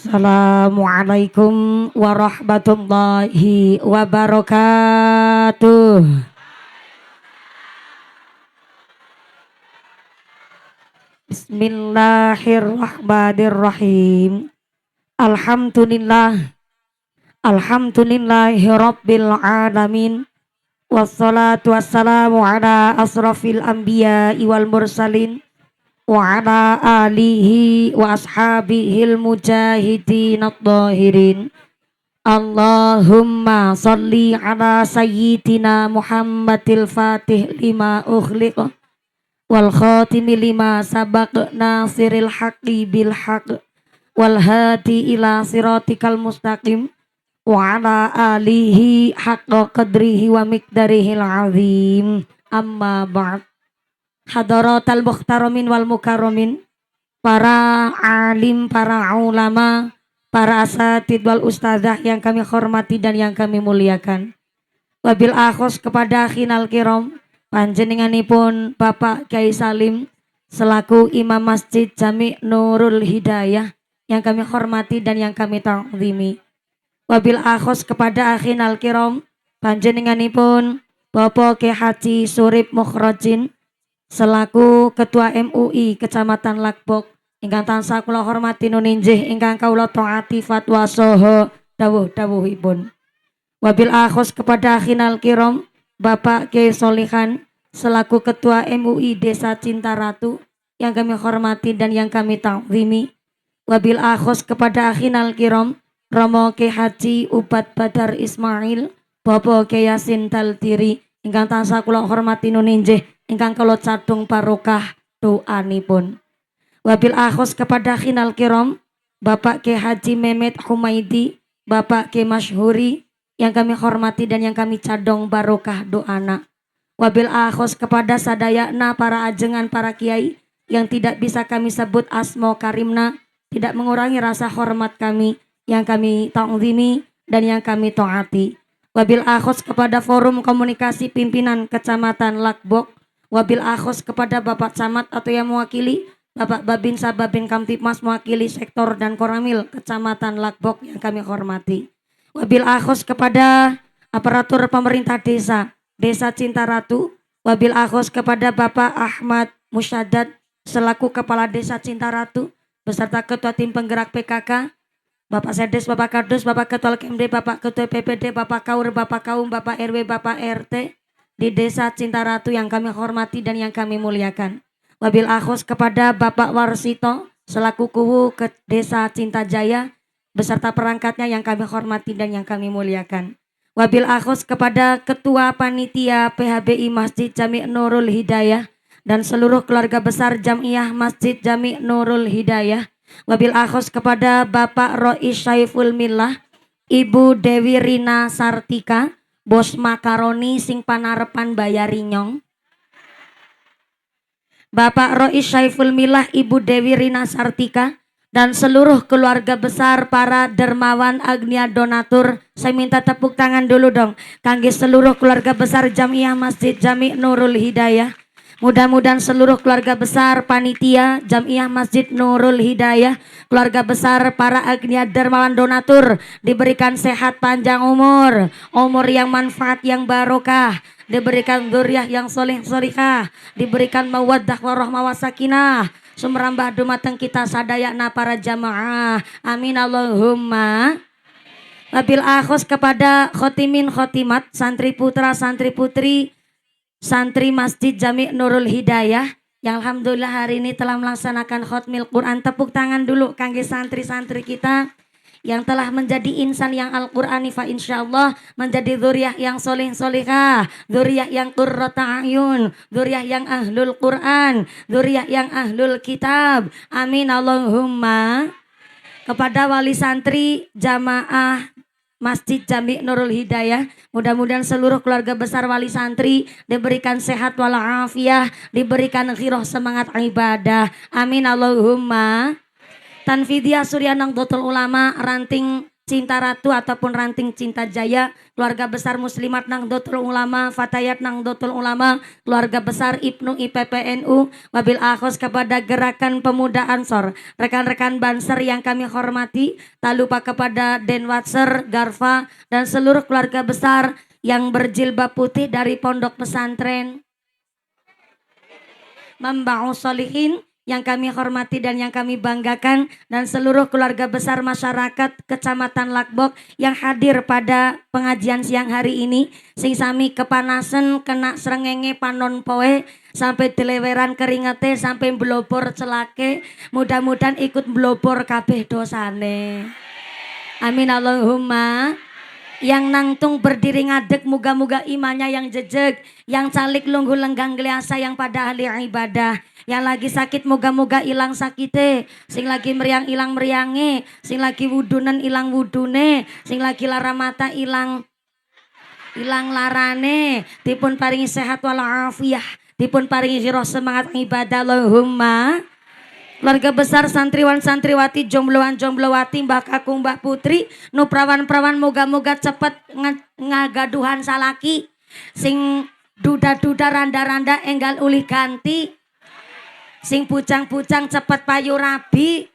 Assalamualaikum warahmatullahi wabarakatuh. Bismillahirrahmanirrahim. Alhamdulillah. Alhamdulillahi rabbil alamin. Wassalatu wassalamu ala asrafil anbiya wal mursalin wa ala alihi wa ashabihil mujahidin at-tahirin. Allahumma salli ala sayyidina Muhammadil fatih lima ukhliq wal khatimi lima sabaq nasiril haqqi bil haqq wal hadi ila siratikal mustaqim wa ala alihi haqqa qadrihi wa miqdarihil azim. Amma ba'd. Hadaratal muhtaramin wal mukarramin, para alim, para ulama, para asatid wal ustazah yang kami hormati dan yang kami muliakan. Wabil akhos kepada khinal kiram panjenenganipun Bapak Kyai Salim selaku Imam Masjid Jami' Nurul Hidayah yang kami hormati dan yang kami ta'zimi. Wabil akhos kepada khinal kiram panjenenganipun Bapak Kyai Haji Surip Mukhrajin selaku Ketua MUI Kecamatan Lakbok ingkang tansah kula hormati nuninjih ingkang kawula taati fatwa saha dawuh-dawuhipun. Wabil akhos kepada khinal kiram Bapak Kyai Solihan selaku Ketua MUI Desa Cintaratu yang kami hormati dan yang kami ta'zimi. Wabil akhos kepada khinal kiram Romo Kyai Haji Ubad Badar Ismail Bapak Kyai Yasin Taltiri ingkang tansah kula hormati nuninjih ingkang kula cadung barokah doanipun. Wabil akhos kepada khinal kiram Bapak Kyai Haji Mehmet Humaidi Bapak Kyai Masyhuri yang kami hormati dan yang kami cadung barokah doana. Wabil akhos kepada sadayana para ajengan para kiai yang tidak bisa kami sebut asmo karimna, tidak mengurangi rasa hormat kami yang kami ta'zimi dan yang kami taati. Wabil akhos kepada forum komunikasi pimpinan Kecamatan Lakbok. Wabil akhos kepada Bapak Camat atau yang mewakili, Bapak Babin Sababin Kamtipmas mewakili sektor dan koramil Kecamatan Lakbok yang kami hormati. Wabil akhos kepada aparatur pemerintah Desa Cintaratu. Wabil akhos kepada Bapak Ahmad Musyadad selaku Kepala Desa Cintaratu beserta Ketua Tim Penggerak PKK, Bapak Sedes, Bapak Kardus, Bapak Ketua KMD, Bapak Ketua PPD, Bapak Kaur, Bapak Kaum, Bapak RW, Bapak RT di Desa Cintaratu yang kami hormati dan yang kami muliakan. Wabil akhos kepada Bapak Warsito selaku Kuwu ke Desa Cintajaya beserta perangkatnya yang kami hormati dan yang kami muliakan. Wabil akhos kepada Ketua Panitia PHBI Masjid Jami' Nurul Hidayah dan seluruh keluarga besar Jamiah Masjid Jami' Nurul Hidayah. Wabil akhos kepada Bapak Rois Syaiful Millah, Ibu Dewi Rina Sartika, Bos Makaroni sing panarepan Bayarinyong. Bapak Rois Syaiful Millah, Ibu Dewi Rina Sartika dan seluruh keluarga besar para dermawan agnia donatur. Saya minta tepuk tangan dulu dong kangge seluruh keluarga besar Jamiah Masjid Jami' Nurul Hidayah. Mudah-mudahan seluruh keluarga besar panitia Jamiah Masjid Nurul Hidayah, keluarga besar para agnia dermawan donatur diberikan sehat panjang umur yang manfaat yang barokah, diberikan dzurriyyah yang soleh solihah, diberikan mawaddah warahmah wasakinah, sumrambah dumateng kita sadayana para jamaah. Amin Allahumma. Wabil akhos kepada khotimin khotimat, santri putra santri putri santri Masjid Jami' Nurul Hidayah yang alhamdulillah hari ini telah melaksanakan khotmil Quran. Tepuk tangan dulu kangge santri-santri kita yang telah menjadi insan yang Al-Qur'ani fa insyaallah menjadi dzurriyyah yang soleh solihah, dzurriyyah yang qurrata ayun, dzurriyyah yang ahlul Quran, dzurriyyah yang ahlul kitab. Amin Allahumma. Kepada wali santri jamaah Masjid Jami' Nurul Hidayah, mudah-mudahan seluruh keluarga besar wali santri diberikan sehat walafiah, diberikan ghirah semangat ibadah. Amin Allahumma. Tanfidiyah Surya Nahdlatul Ulama ranting Cinta Ratu ataupun Ranting Cinta Jaya, keluarga besar Muslimat Nahdlatul Ulama, Fatayat Nahdlatul Ulama, keluarga besar Ibnu IPPNU, wabil akhos kepada Gerakan Pemuda Ansor, rekan-rekan Banser yang kami hormati, tak lupa kepada Denwatser, Garfa, dan seluruh keluarga besar yang berjilbab putih dari Pondok Pesantren Mambaus Solihin yang kami hormati dan yang kami banggakan, dan seluruh keluarga besar masyarakat Kecamatan Lakbok yang hadir pada pengajian siang hari ini, sing sami kepanasan kena srengenge panon poe sampai deleweran keringete sampai blobor celake, mudah-mudahan ikut blobor kabeh dosane, amin Allahumma. Yang nangtung berdiri ngadeg muga-muga imannya yang jejeg, yang calik lunggu lenggang geliasa yang pada ahli ibadah, yang lagi sakit moga-moga ilang sakite, sing lagi meriang ilang meriange, sing lagi wudunen ilang wudune, sing lagi lara mata ilang larane, dipun paringi sehat walafiah, dipun paringi roh semangat ibadah Allahumma. Keluarga besar santriwan santriwati, jombloan jomblowati, mbah kakung mbah putri, nu prawan-prawan moga-moga cepet ngagaduhan salaki, sing duda-duda randa-randa enggal ulih ganti, sing pucang-pucang cepet payu rabi,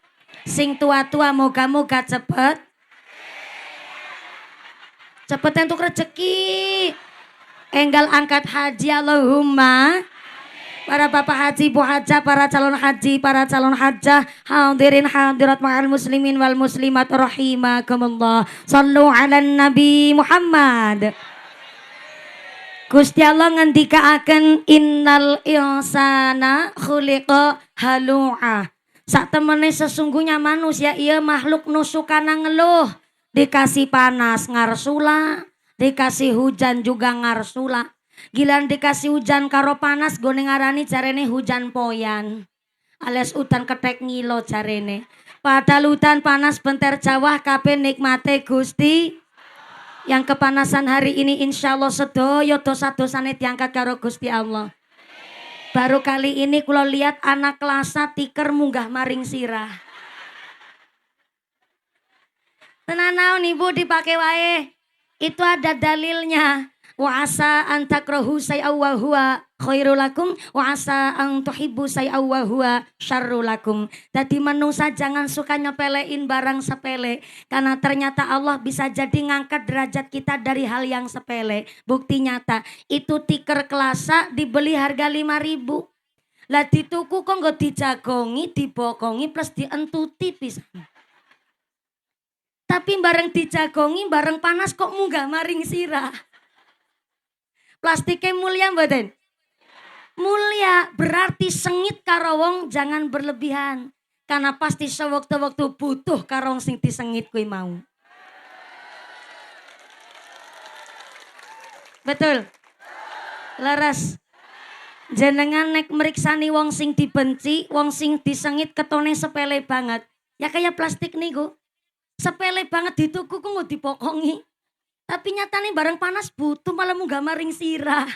sing tua-tua moga-moga cepet entuk rezeki, enggal angkat haji Allahumma. Para bapak haji, bu hajah, para calon haji, para calon hajah, hadirin hadirat ma'al muslimin wal muslimat rahimakumullah. Sallu ala Nabi Muhammad. Gusti Allah ngendikaaken innal insana khuliqa halu'a. Sak temene sesungguhnya manusia ia makhluk nusukana ngeluh. Dikasih panas ngarsula, dikasih hujan juga ngarsula. Gilan dikasih hujan karo panas gone ngarani jarene hujan poyan, alias udan ketek ngilo jarene. Padahal hutan panas benter Jawa kabeh nikmate Gusti. Yang kepanasan hari ini insyaallah sedaya dosa-dosane diangkat karo Gusti Allah. Baru kali ini kula lihat anak kelasa tiker munggah maring sirah. Tenanaon ibu dipakai wae. Itu ada dalilnya. Wa asa an takrahu say'aw wa huwa khairul lakum wa asa an tuhibbu say'aw wa huwa syarrul lakum. Jadi manusia jangan suka nyepelein barang sepele, karena ternyata Allah bisa jadi ngangkat derajat kita dari hal yang sepele. Bukti nyata itu tiker kelasa dibeli harga 5.000, lah dituku kok nggak dijagongi, dibokongi plus dientuti pisan. Tapi bareng dijagongi bareng panas kok munggah maring sirah. Plastiknya mulia mboten? Mulia, berarti sengit karo wong jangan berlebihan. Karena pasti sewaktu-waktu butuh karo wong sing disengit kuwi mau. Betul. Leres. Jenengan nek meriksani wong sing dibenci, wong sing disengit ketone sepele banget. Ya kayak plastik niku. Sepele banget dituku kok dipokongi. Tapi nyatanya bareng panas butuh malah munggah maring sirah.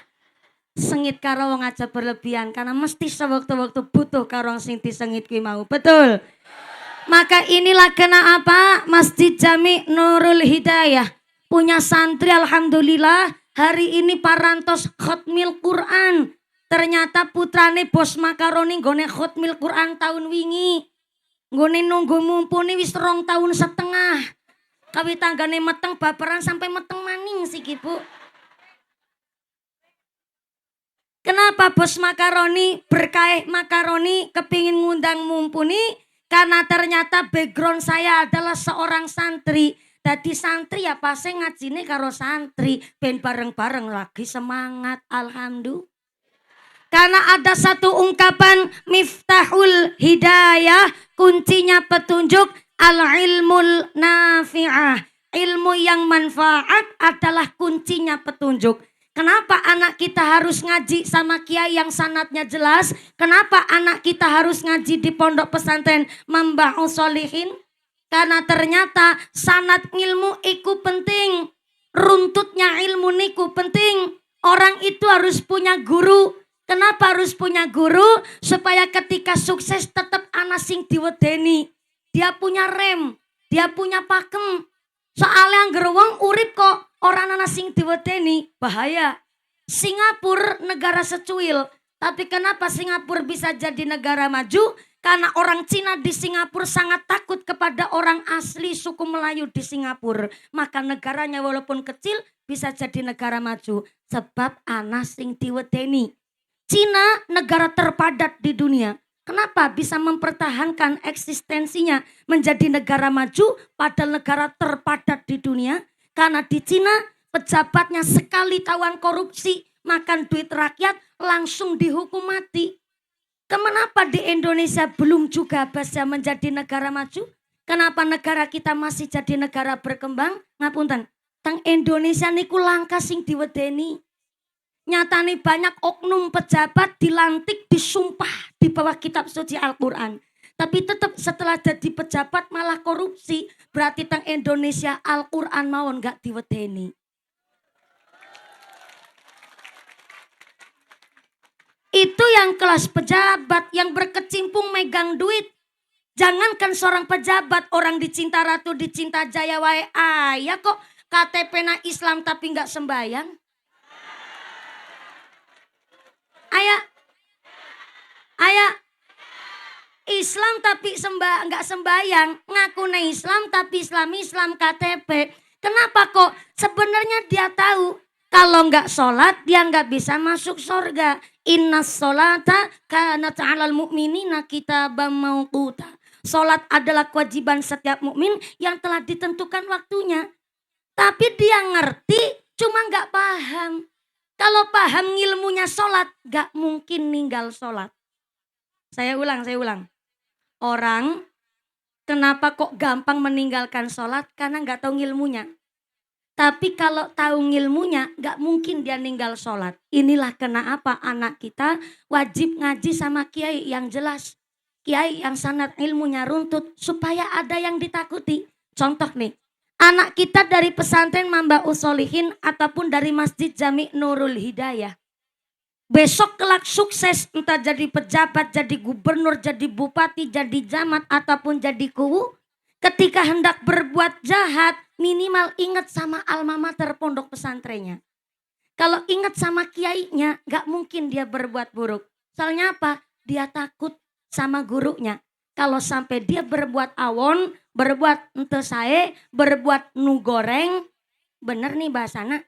Sengit karo wong aja berlebihan, karena mesti sewaktu-waktu butuh karo wong sing disengit kuwi mau. Betul. Maka inilah kenapa Masjid Jami Nurul Hidayah punya santri alhamdulillah hari ini parantos khotmil Quran. Ternyata putrane bos makaroni nggone khotmil Quran tahun wingi. Nggone nunggu mumpuni wis 2,5 tahun. Kawi tanggane meteng baperan sampai meteng maning sih Bu. Kenapa bos makaroni berkah makaroni kepingin ngundang mumpuni? Karena ternyata background saya adalah seorang santri. Jadi santri ya pasti ngajine karo santri. Ben bareng-bareng lagi semangat alhamdulillah. Karena ada satu ungkapan miftahul hidayah, kuncinya petunjuk. Al-ilmul nafi'ah, ilmu yang manfaat adalah kuncinya petunjuk. Kenapa anak kita harus ngaji sama kiai yang sanatnya jelas? Kenapa anak kita harus ngaji di pondok pesantren Mambaus Solihin? Karena ternyata sanat ilmu iku penting, runtutnya ilmu niku penting. Orang itu harus punya guru. Kenapa harus punya guru? Supaya ketika sukses tetap anak sing diwedeni. Dia punya rem, dia punya pakem. Soalnya angger wong urip kok orang ana sing diwedeni, bahaya. Singapura negara secuil, tapi kenapa Singapura bisa jadi negara maju? Karena orang Cina di Singapura sangat takut kepada orang asli suku Melayu di Singapura. Maka negaranya walaupun kecil bisa jadi negara maju. Sebab ana sing diwedeni. Cina negara terpadat di dunia. Kenapa bisa mempertahankan eksistensinya menjadi negara maju padahal negara terpadat di dunia? Karena di Cina pejabatnya sekali tawan korupsi, makan duit rakyat langsung dihukum mati. Kenapa di Indonesia belum juga bisa menjadi negara maju? Kenapa negara kita masih jadi negara berkembang? Ngapunten, tang Indonesia niku langka sing diwedeni. Nyatane banyak oknum pejabat dilantik, disumpah di bawah kitab suci Al-Quran. Tapi tetap setelah jadi pejabat malah korupsi. Berarti tang Indonesia Al-Quran mawon gak diwedeni. Itu yang kelas pejabat yang berkecimpung megang duit. Jangankan seorang pejabat, orang di Cinta Ratu, di Cinta Jaya wae aya kok KTP na Islam tapi gak sembayang. Ayah Islam tapi nggak sembayang, ngaku Islam tapi Islam KTP. Kenapa kok? Sebenarnya dia tahu kalau nggak sholat dia nggak bisa masuk surga. Innas sholata kanat 'alal mu'minina kitaban mauquta. Sholat adalah kewajiban setiap mukmin yang telah ditentukan waktunya. Tapi dia ngerti, cuma nggak paham. Kalau paham ilmunya sholat, gak mungkin ninggal sholat. Saya ulang. Orang kenapa kok gampang meninggalkan sholat? Karena gak tahu ilmunya. Tapi kalau tahu ilmunya, gak mungkin dia ninggal sholat. Inilah kenapa anak kita wajib ngaji sama kiai yang jelas. Kiai yang sangat ilmunya runtut, supaya ada yang ditakuti. Contoh nih. Anak kita dari pesantren Mamba Usolihin ataupun dari Masjid Jami Nurul Hidayah. Besok kelak sukses entah jadi pejabat, jadi gubernur, jadi bupati, jadi camat ataupun jadi kuwu. Ketika hendak berbuat jahat minimal ingat sama alma mater pondok pesantrennya. Kalau ingat sama kiainya gak mungkin dia berbuat buruk. Soalnya apa? Dia takut sama gurunya. Kalau sampai dia berbuat awon, berbuat ente sae, berbuat nu goreng, bener nih bahasana.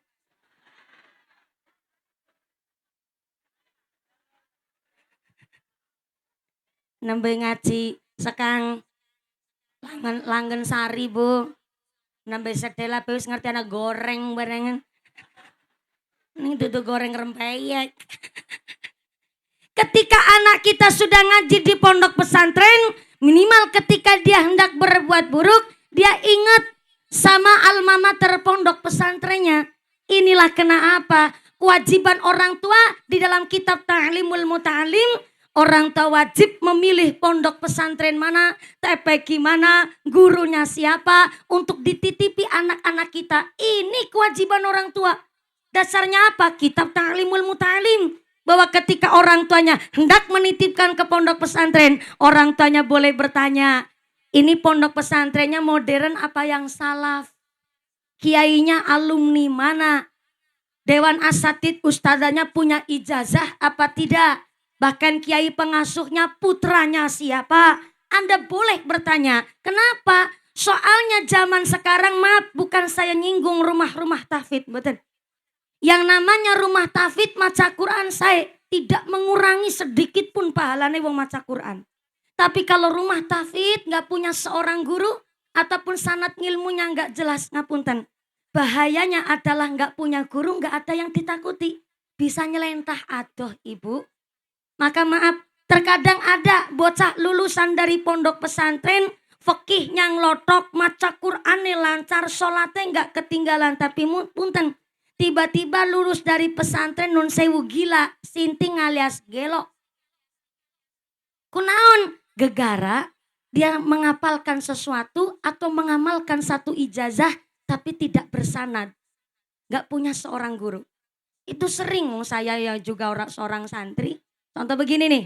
Nembe ngaji sekang langgen sari bu. Nembe sedela wis ngerti anak goreng barengan. Ini duduk goreng rempeyek. Ketika anak kita sudah ngaji di pondok pesantren, minimal ketika dia hendak berbuat buruk, dia ingat sama alma mater pondok pesantrennya. Inilah kenapa kewajiban orang tua di dalam kitab Ta'limul Muta'alim, orang tua wajib memilih pondok pesantren mana, TPQ mana, gurunya siapa untuk dititipi anak-anak kita. Ini kewajiban orang tua. Dasarnya apa? Kitab Ta'limul Muta'alim. Bahwa ketika orang tuanya hendak menitipkan ke pondok pesantren, orang tuanya boleh bertanya, ini pondok pesantrennya modern apa yang salaf? Kiainya alumni mana? Dewan Asatid ustadzanya punya ijazah apa tidak? Bahkan kiai pengasuhnya putranya siapa? Anda boleh bertanya. Kenapa? Soalnya zaman sekarang, maaf bukan saya nyinggung rumah-rumah tahfidz, betul. Yang namanya rumah tahfidz maca Quran saya tidak mengurangi sedikit pun pahalanya wong maca Quran. Tapi kalau rumah tahfidz nggak punya seorang guru ataupun sanad ilmunya nggak jelas, ngapunten. Bahayanya adalah nggak punya guru, nggak ada yang ditakuti. Bisa nyelentah adoh ibu. Maka maaf, terkadang ada bocah lulusan dari pondok pesantren, fikihnya nglotok, maca Qurannya lancar, sholatnya nggak ketinggalan. Tapi punten. Tiba-tiba lulus dari pesantren nun sewu gila, sinting alias gelo. Kunaon? Gegara dia menghafalkan sesuatu atau mengamalkan satu ijazah tapi tidak bersanad. Gak punya seorang guru. Itu sering saya ya juga seorang santri. Contoh begini nih.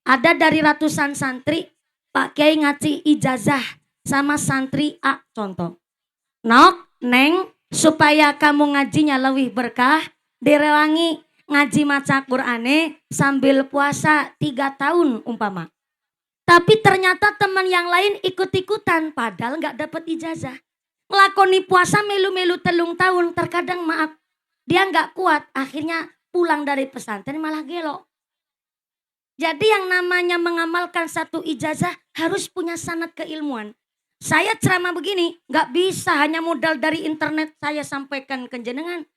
Ada dari ratusan santri, Pak Kiai ngaji ijazah sama santri A contoh. Nok, Neng, supaya kamu ngajinya lebih berkah, direwangi ngaji maca Qur'ane sambil puasa 3 tahun umpama. Tapi ternyata teman yang lain ikut-ikutan padahal nggak dapat ijazah. Ngelakoni puasa melu-melu 3 tahun, terkadang maaf, dia nggak kuat, akhirnya pulang dari pesantren malah gelo. Jadi yang namanya mengamalkan satu ijazah harus punya sanad keilmuan. Saya ceramah begini, nggak bisa hanya modal dari internet saya sampaikan ke jenengan.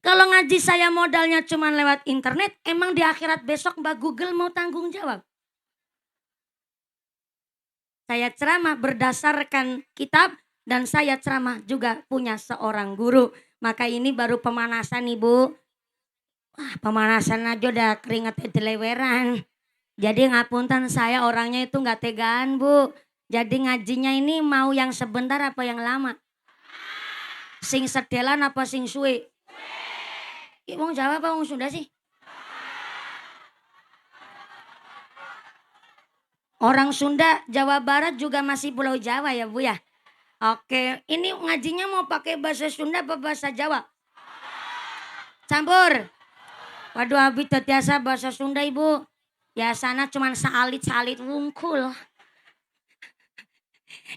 Kalau ngaji saya modalnya cuma lewat internet, emang di akhirat besok Mbak Google mau tanggung jawab? Saya ceramah berdasarkan kitab dan saya ceramah juga punya seorang guru. Maka ini baru pemanasan Ibu. Wah, pemanasan aja udah keringat deleweran. Jadi ngapunten saya orangnya itu nggak tegaan Bu. Jadi ngajinya ini mau yang sebentar apa yang lama? Sing sedelan apa sing suwe? Wong Jawa apa wong Sunda sih? Orang Sunda, Jawa Barat juga masih Pulau Jawa ya Bu ya? Oke, ini ngajinya mau pakai bahasa Sunda apa bahasa Jawa? Campur. Waduh abi tetiasa bahasa Sunda Ibu. Ya sana cuman salit-salit wungkul.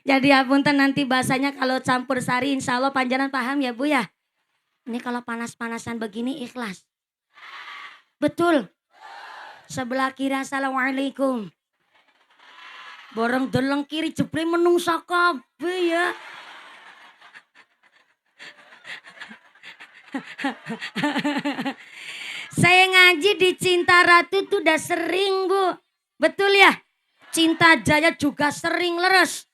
Jadi apunten nanti bahasanya kalau campur sari insya Allah panjangan paham ya Bu ya. Ini kalau panas-panasan begini ikhlas. Betul. Sebelah kiri assalamualaikum. Borong deleng kiri jeble menungsa kabeh ya. Saya ngaji di Cinta Ratu tuh udah sering Bu. Betul ya? Cinta Jaya juga sering leres.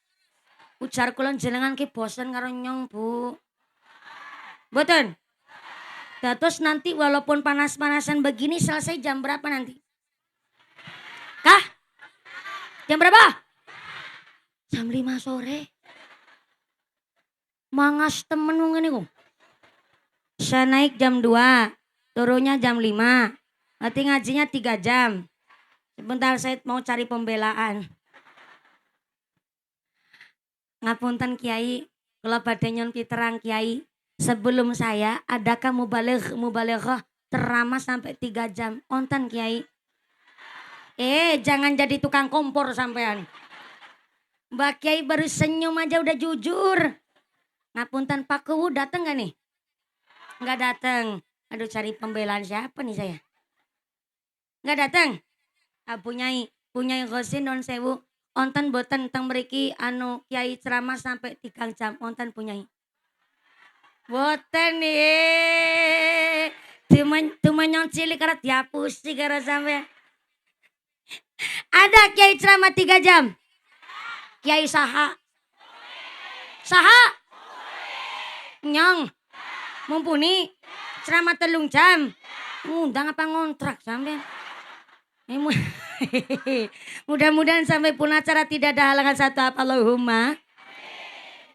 Ujar kulon jenengan ki bosen karo nyong Bu. Betul. Terus nanti walaupun panas-panasan begini selesai jam berapa nanti? Kah? Jam berapa? Jam 5 sore. Mangas temen ngene kok. Saya naik jam 2, turunnya jam 5. Berarti ngajinya 3 jam. Sebentar saya mau cari pembelaan. Ngapunten Kiai, kalau badhe nyon piterang Kiai. Sebelum saya adakah mubalighah ceramah sampai 3 jam? Onten Kiai. Jangan jadi tukang kompor sampean. Mbak Kiai baru senyum aja udah jujur. Ngapunten Pak Kuwu datang gak nih? Nggak datang. Aduh cari pembelaan siapa nih saya? Nggak datang. Punyai Ghosin non sewu. Onten boten teng mriki anu Kiai ceramah sampai 3 jam. Onten punyai. Boten nih. Cuma nyong cilik karena dihapusi karena sampai. Ada Kiai ceramah 3 jam. Kiai saha. Saha. Nyong. Mumpuni. Ceramah 3 jam. Ngundang apa ngontrak sampai. Mudah-mudahan sampai pun acara tidak ada halangan satu apa Allahumma.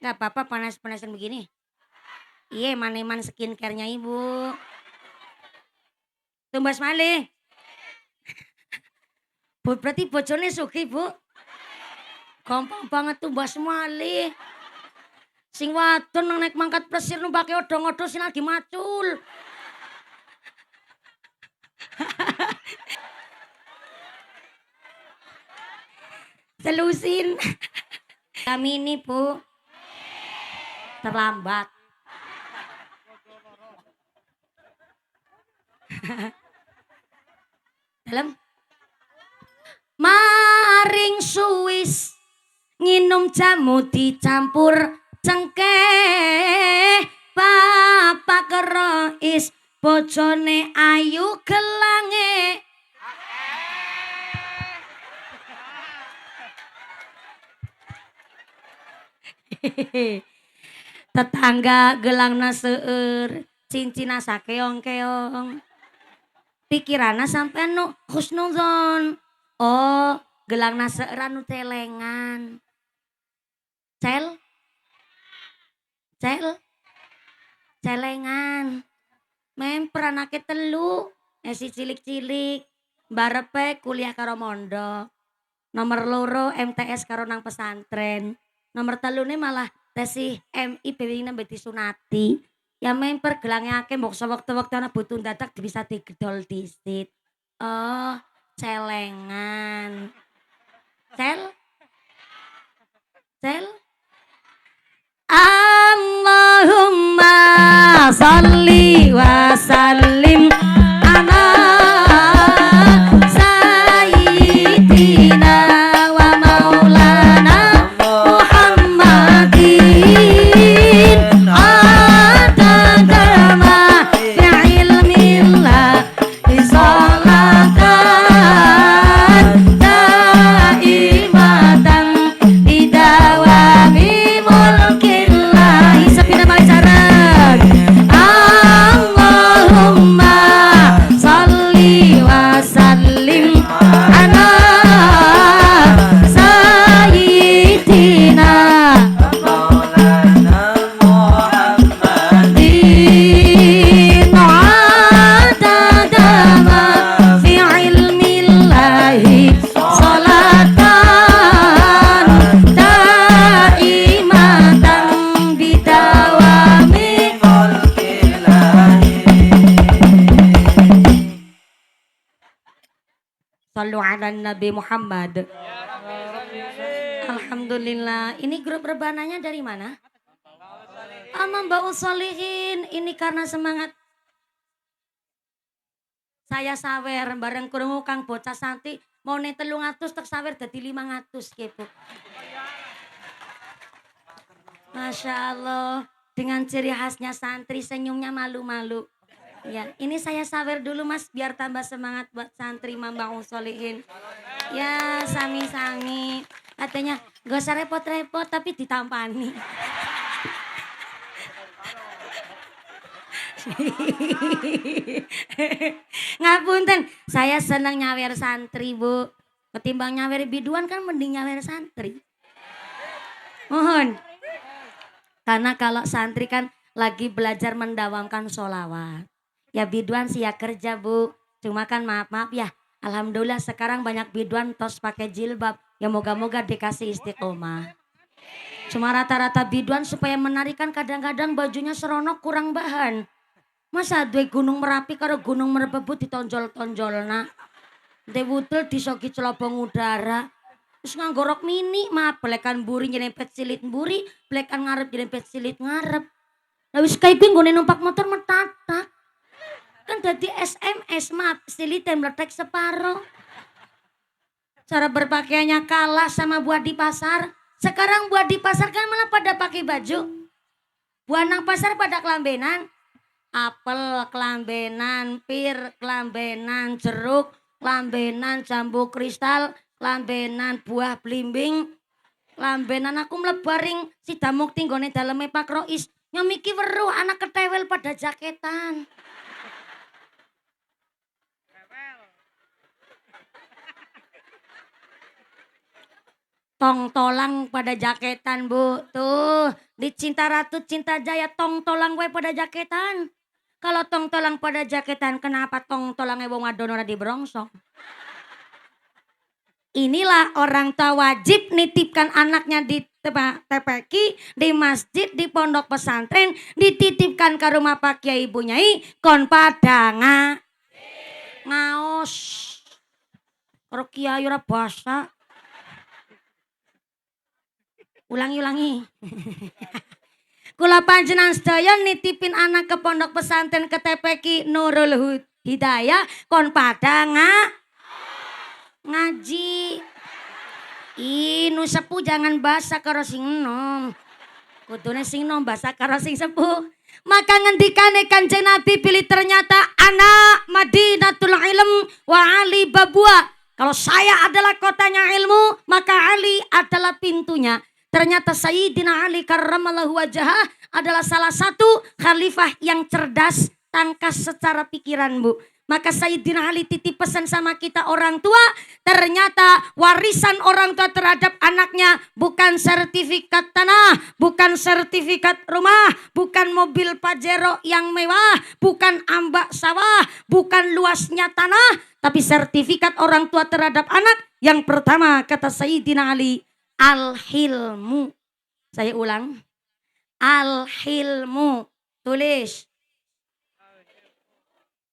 Gak apa-apa panas-panasan begini. Iya maneman skincare-nya Ibu. Tumbas malih. Bu, berarti bojone suki Bu. Gampang banget tumbas malih. Sing wadon nang naik mangkat plesir numpake odong-odong sing lagi macul. Selusin. Kami ini Bu terlambat. Dalam maring Swiss nginum jamu dicampur cengkeh papa kerois bojone ayu gelange. Tetangga gelangna seueur cincina sakeong-keong pikirana sampean nu husnuzon. Oh gelangna seueur anu telengan. Celengan memper anake telu si cilik-cilik barepe kuliah karo mondok nomor loro MTS karo nang pesantren nomor 3 malah Tesi MI bewingna mbeti sunati. Ya main pergelangnya akeh mbok sewektu-wektu ana butuh dadak bisa digedol disit. Oh, celengan. Cel? Cel? Allahumma sholli wa sallim ala sayyidina wa maulana Muhammadin adada ma fi ilmillah salatan daimatan bidawami mulkillah sapina paling sareng Allahumma sholli wa sallim ala sayyidina din adada ma fi ilmillahi salatan daimatan bidawami Sallu ala Nabi Muhammad. Alhamdulillah. Ini grup rebananya dari mana? Mbak Usolihin. Ini karena semangat saya sawer bareng krungu Kang Bocah Santi mau ne 300 tek sawer dadi 500 kepo. Masya Allah. Dengan ciri khasnya santri senyumnya malu-malu. Ya, ini saya sawer dulu Mas biar tambah semangat buat santri Mbak Usolihin. Ya, sami-sami. Katanya gak usah repot-repot tapi ditampani. Ngapunten, saya senang nyawer santri Bu. Ketimbang nyawer biduan kan mending nyawer santri. Mohon. Karena kalau santri kan lagi belajar mendawamkan sholawat. Ya biduan sih ya kerja Bu. Cuma kan maaf-maaf ya. Alhamdulillah sekarang banyak biduan tos pakai jilbab. Ya moga-moga dikasih istiqomah. Cuma rata-rata biduan supaya menarikan kadang-kadang bajunya seronok kurang bahan. Masa duwe Gunung Merapi karo Gunung Merbabu ditonjol-tonjolna. Dewutul disogi celobong udara. Terus nganggo rok mini, maaf belekan buri nyerempet silit buri, belekan ngarep nyerempet silit ngarep. Lah wis kae kuwi nggone numpak motor metatak. Kan dadi SMS, maaf silite meletek separo. Cara berpakaiannya kalah sama buah di pasar. Sekarang buah di pasar kan malah pada pakai baju. Buah nang pasar pada kelambenan. Apel kelambenan, pir kelambenan, jeruk kelambenan, jambu kristal kelambenan, buah blimbing kelambenan. Aku mlebaring si damuk tinggone daleme Pak Rois. Nyamiki weruh anak ketewel pada jaketan. Tong tolang pada jaketan Bu. Tuh di Cinta Ratu Cinta Jaya tong tolang gue pada jaketan. Kalau tong tolang pada jaketan kenapa tong tolangnya wong wadon ora dibrongsong? Inilah orang tua wajib nitipkan anaknya di TPQ, di masjid, di pondok pesantren, dititipkan ke rumah Pak Kiai Ibu Nyai kon pada ngaos. Karo kiai ora basa. Ulangi. Kula panjenengan sedaya nitipin anak ke pondok pesantren ke TPQ Nurul Hidayah kon pada ngaji. Nu sepuh jangan basa karo sing enom. Kudune sing enom basa karo sing sepuh. Maka ngendikane Kanjeng Nabi pilih ternyata anak Madinatul Ilm wa Ali Babua. Kalau saya adalah kotanya ilmu, maka Ali adalah pintunya. Ternyata Sayyidina Ali karramallahu wajhah adalah salah satu khalifah yang cerdas, tangkas secara pikiran Bu. Maka Sayyidina Ali titip pesan sama kita orang tua. Ternyata warisan orang tua terhadap anaknya bukan sertifikat tanah, bukan sertifikat rumah, bukan mobil Pajero yang mewah, bukan ambak sawah, bukan luasnya tanah, tapi sertifikat orang tua terhadap anak. Yang pertama kata Sayyidina Ali, al-hilmu. Saya ulang. Al-hilmu. Tulis.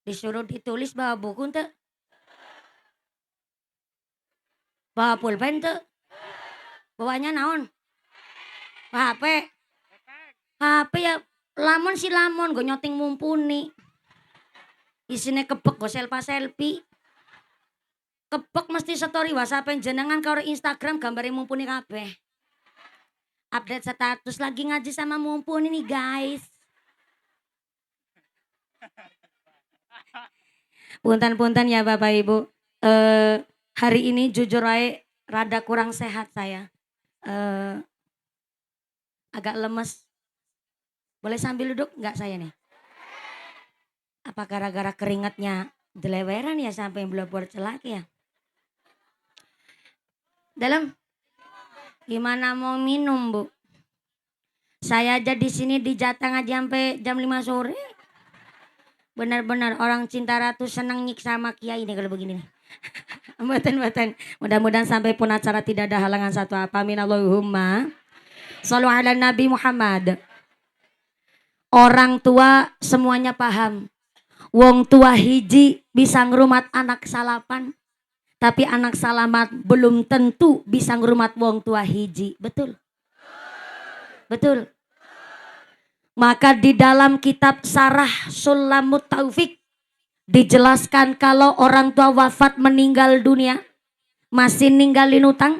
Disuruh ditulis bawa buku tuh. Bawa pulpen tuh. Bawanya naon? HP. HP ya lamun si lamun gue nyoting mumpuni. Isinya kebek gue selfie. Kebek mesti story WhatsApp jenengan karo Instagram gambarnya mumpuni kabeh. Update status lagi ngaji sama mumpuni nih guys. Punten-punten ya Bapak Ibu. Hari ini jujur aja rada kurang sehat saya. Agak lemes. Boleh sambil duduk nggak saya nih? Apa gara-gara keringatnya deleweran ya sampai belum celak ya? Dalam gimana mau minum Bu? Saya aja di sini dijatah ngaji sampai jam 5 sore. Benar-benar orang cinta ratu senang nyik sama kiai ini kalau begini nih. Mboten. Mudah-mudahan sampai pun acara tidak ada halangan satu apa. Minallahumma shallu ala Nabi Muhammad. Orang tua semuanya paham. Wong tua hiji bisa ngerumat anak salapan. Tapi anak salamat belum tentu bisa ngerumat wong tua hiji. Betul? Betul. Maka di dalam kitab Sarah Sulamut Taufik dijelaskan kalau orang tua wafat meninggal dunia masih ninggalin utang.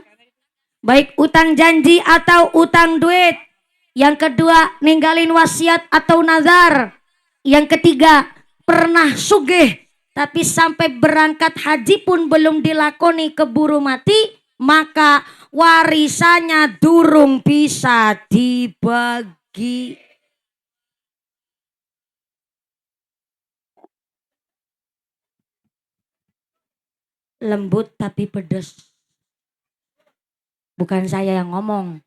Baik utang janji atau utang duit. Yang kedua ninggalin wasiat atau nazar. Yang ketiga pernah sugih tapi sampai berangkat haji pun belum dilakoni keburu mati. Maka warisannya durung bisa dibagi. Lembut tapi pedes. Bukan saya yang ngomong.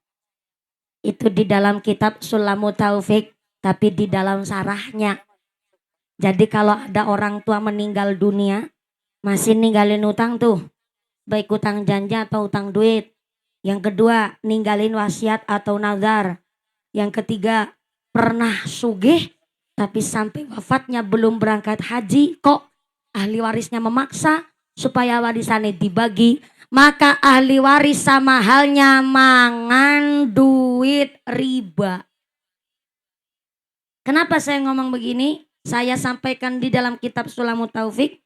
Itu di dalam kitab Sulamut Taufik, tapi di dalam sarahnya. Jadi kalau ada orang tua meninggal dunia, masih ninggalin utang tuh. Baik utang janji atau utang duit. Yang kedua, ninggalin wasiat atau nazar. Yang ketiga, pernah sugih, tapi sampai wafatnya belum berangkat haji. Kok ahli warisnya memaksa supaya warisannya dibagi, maka ahli waris sama halnya mangan duit riba. Kenapa saya ngomong begini? Saya sampaikan di dalam kitab Sulamut Taufik.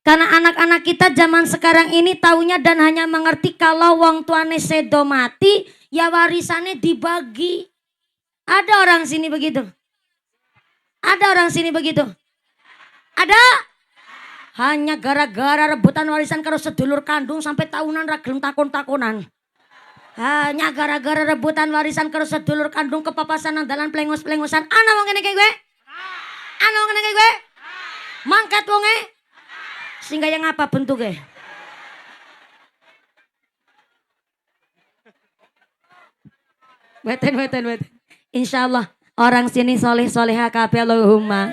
Karena anak-anak kita zaman sekarang ini taunya dan hanya mengerti kalau wong tuane sedo mati, ya warisannya dibagi. Ada orang sini begitu? Ada orang sini begitu? Ada? Hanya gara-gara rebutan warisan karo sedulur kandung sampai tahunan ra gelem takon-takonan. Hanya gara-gara rebutan warisan karo sedulur kandung kepapasan andalan plengos-plengosan. Ana wong ngene kae kowe? Ana wong ngene kae kowe? Mangkat wonge? Sehingga yang apa bentuknya? Beten. Insyaallah orang sini soleh-soleha kabeh Allahumma.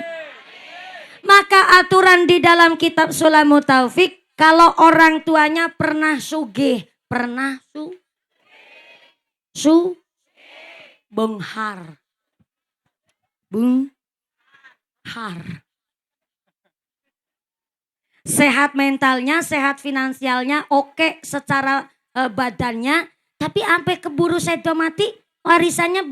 Maka aturan di dalam kitab Sulamut Taufik, kalau orang tuanya pernah sugih, pernah benghar. Sehat mentalnya, sehat finansialnya, oke secara badannya, tapi sampai keburu sedo mati, warisannya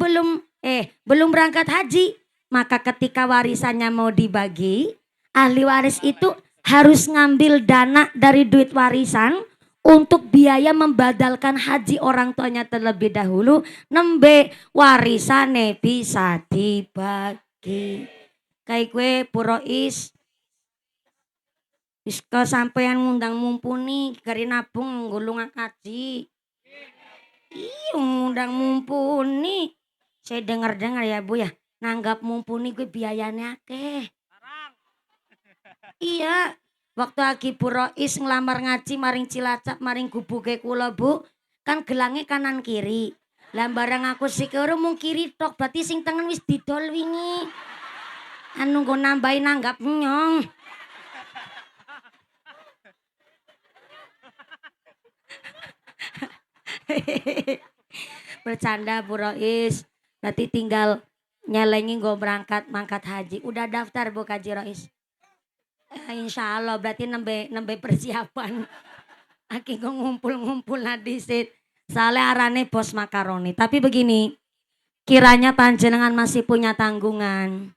belum berangkat haji. Maka ketika warisannya mau dibagi, ahli waris itu harus ngambil dana dari duit warisan untuk biaya membadalkan haji orang tuanya terlebih dahulu. Nembe warisane bisa dibagi. Kayak gue Purois, wis sampean ngundang mumpuni gari nabung nggulung haji. Iya ngundang mumpuni. Saya dengar-dengar ya Bu ya. Nanggap mumpuni gue biayanya akeh. Iya, waktu Aki Purois ngelamar ngaji maring Cilacap maring gubuke kula Bu, kan gelangnya kanan kiri. Lah barang aku sikero mung kiri tok, berarti sing tengen wis didol wingi. Anu nggo nambahi nanggap nyong. Bercanda Purois. Berarti tinggal Nyelengi gue berangkat mangkat haji. Udah daftar Bu Kaji Rois? Insya Allah berarti nembe persiapan. Aki gue ngumpul-ngumpul hadisit. Soalnya arane bos makaroni. Tapi begini, kiranya panjenengan masih punya tanggungan.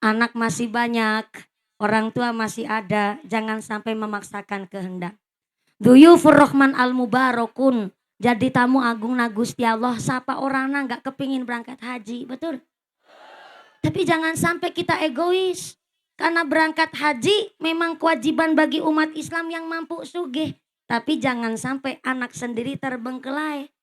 Anak masih banyak, orang tua masih ada. Jangan sampai memaksakan kehendak. Duyufur Rahman al-Mubarakun. Jadi tamu agung na Gusti Allah. Siapa orang nggak kepingin berangkat haji, betul? Tapi jangan sampai kita egois. Karena berangkat haji memang kewajiban bagi umat Islam yang mampu sugih. Tapi jangan sampai anak sendiri terbengkelai.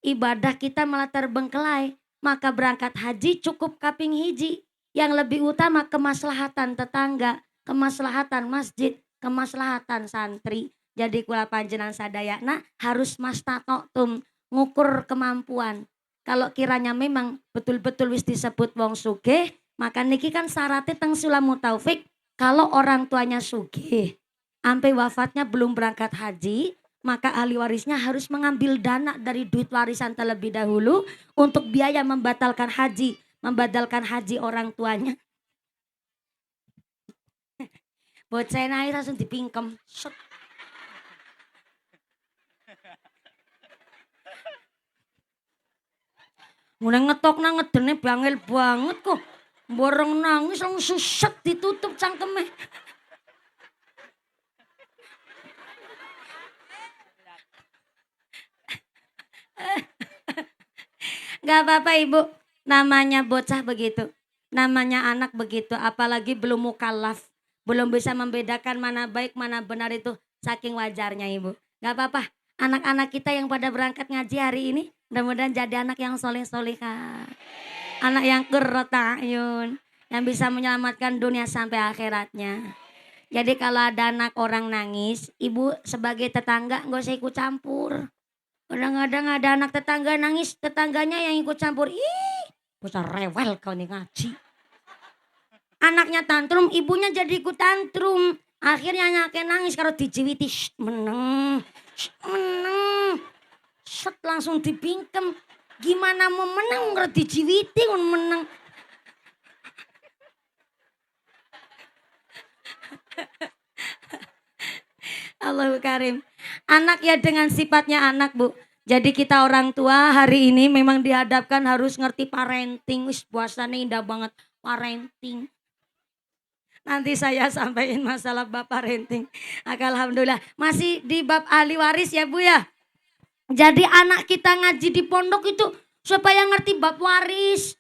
Ibadah kita malah terbengkelai. Maka berangkat haji cukup kaping hiji. Yang lebih utama kemaslahatan tetangga, kemaslahatan masjid, kemaslahatan santri. Jadi kula panjenengan sadayana harus mastatoktum, ngukur kemampuan. Kalau kiranya memang betul-betul wis disebut wong sugih, maka niki kan syaratnya teng sulamu taufik. Kalau orang tuanya sugih, sampai wafatnya belum berangkat haji, maka ahli warisnya harus mengambil dana dari duit warisan terlebih dahulu untuk biaya membatalkan haji orang tuanya. Bocah naik langsung dipingkem. Mulai ngetok nang ngedene bangil banget kok. Borong nangis langsung set ditutup cangkeme. Gak apa-apa Ibu, namanya bocah begitu. Namanya anak begitu, apalagi belum mukallaf. Belum bisa membedakan mana baik mana benar itu saking wajarnya Ibu. Gak apa-apa, anak-anak kita yang pada berangkat ngaji hari ini mudah-mudahan jadi anak yang soleh-solehah. Anak yang qurrata'yun, yang bisa menyelamatkan dunia sampai akhiratnya. Jadi kalau ada anak orang nangis, ibu sebagai tetangga gak usah ikut campur. Kadang-kadang ada anak tetangga nangis, tetangganya yang ikut campur. Ih, bocah rewel kau nih ngaji. Anaknya tantrum, ibunya jadi ikut tantrum. Akhirnya anaknya nangis kalau dijiwiti, meneng. Set langsung dipingkem. Gimana mau menang kalau dijiwiti menang. Allahu Karim. Anak ya dengan sifatnya anak Bu. Jadi kita orang tua hari ini memang dihadapkan harus ngerti parenting. Wis puasanya indah banget parenting. Nanti saya sampaikan masalah bab parenting. Alhamdulillah masih di bab ahli waris ya Bu ya. Jadi anak kita ngaji di pondok itu supaya ngerti bab waris.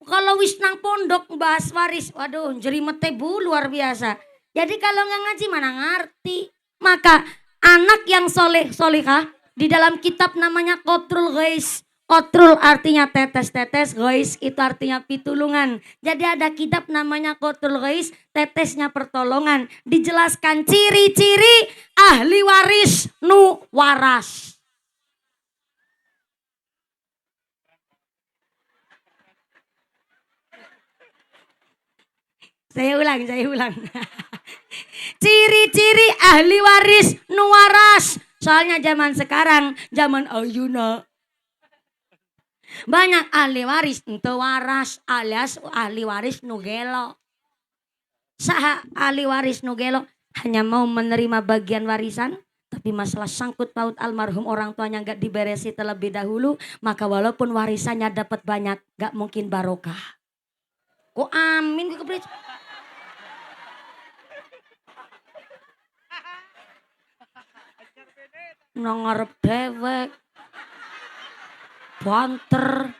Kalau wis nang pondok bahas waris, waduh jerimete Bu luar biasa. Jadi kalau nggak ngaji mana ngerti. Maka anak yang solehah di dalam kitab namanya Qatrul Ghais. Qatrul artinya tetes-tetes, Ghais itu artinya pitulungan. Jadi ada kitab namanya Qatrul Ghais, tetesnya pertolongan. Dijelaskan ciri-ciri ahli waris nu waras. Saya ulang. Ciri-ciri ahli waris nu waras. Soalnya zaman sekarang, zaman ayeuna banyak ahli waris ente waras alias ahli waris nu gelo. Saha ahli waris nu gelo hanya mau menerima bagian warisan, tapi masalah sangkut paut almarhum orang tuanya gak diberesi terlebih dahulu, maka walaupun warisannya dapat banyak, gak mungkin barokah. Kok amin kebrit. Ngarep dewek. Banter.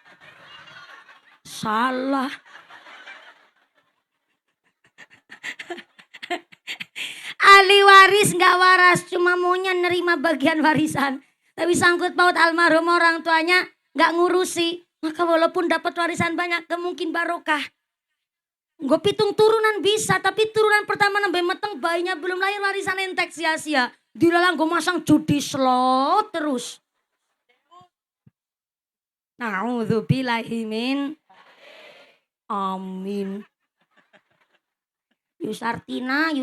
Salah. Ahli waris gak waras, cuma maunya nerima bagian warisan. Tapi sangkut paut almarhum orang tuanya gak ngurusi. Maka walaupun dapat warisan banyak, gak mungkin barokah. Gue pitung turunan bisa, tapi turunan pertama nambah meteng bayinya belum lahir warisan entek sia-sia. Dilalang gue masang judi slot terus. Na'udzubillahi min. Amin. Yusartina.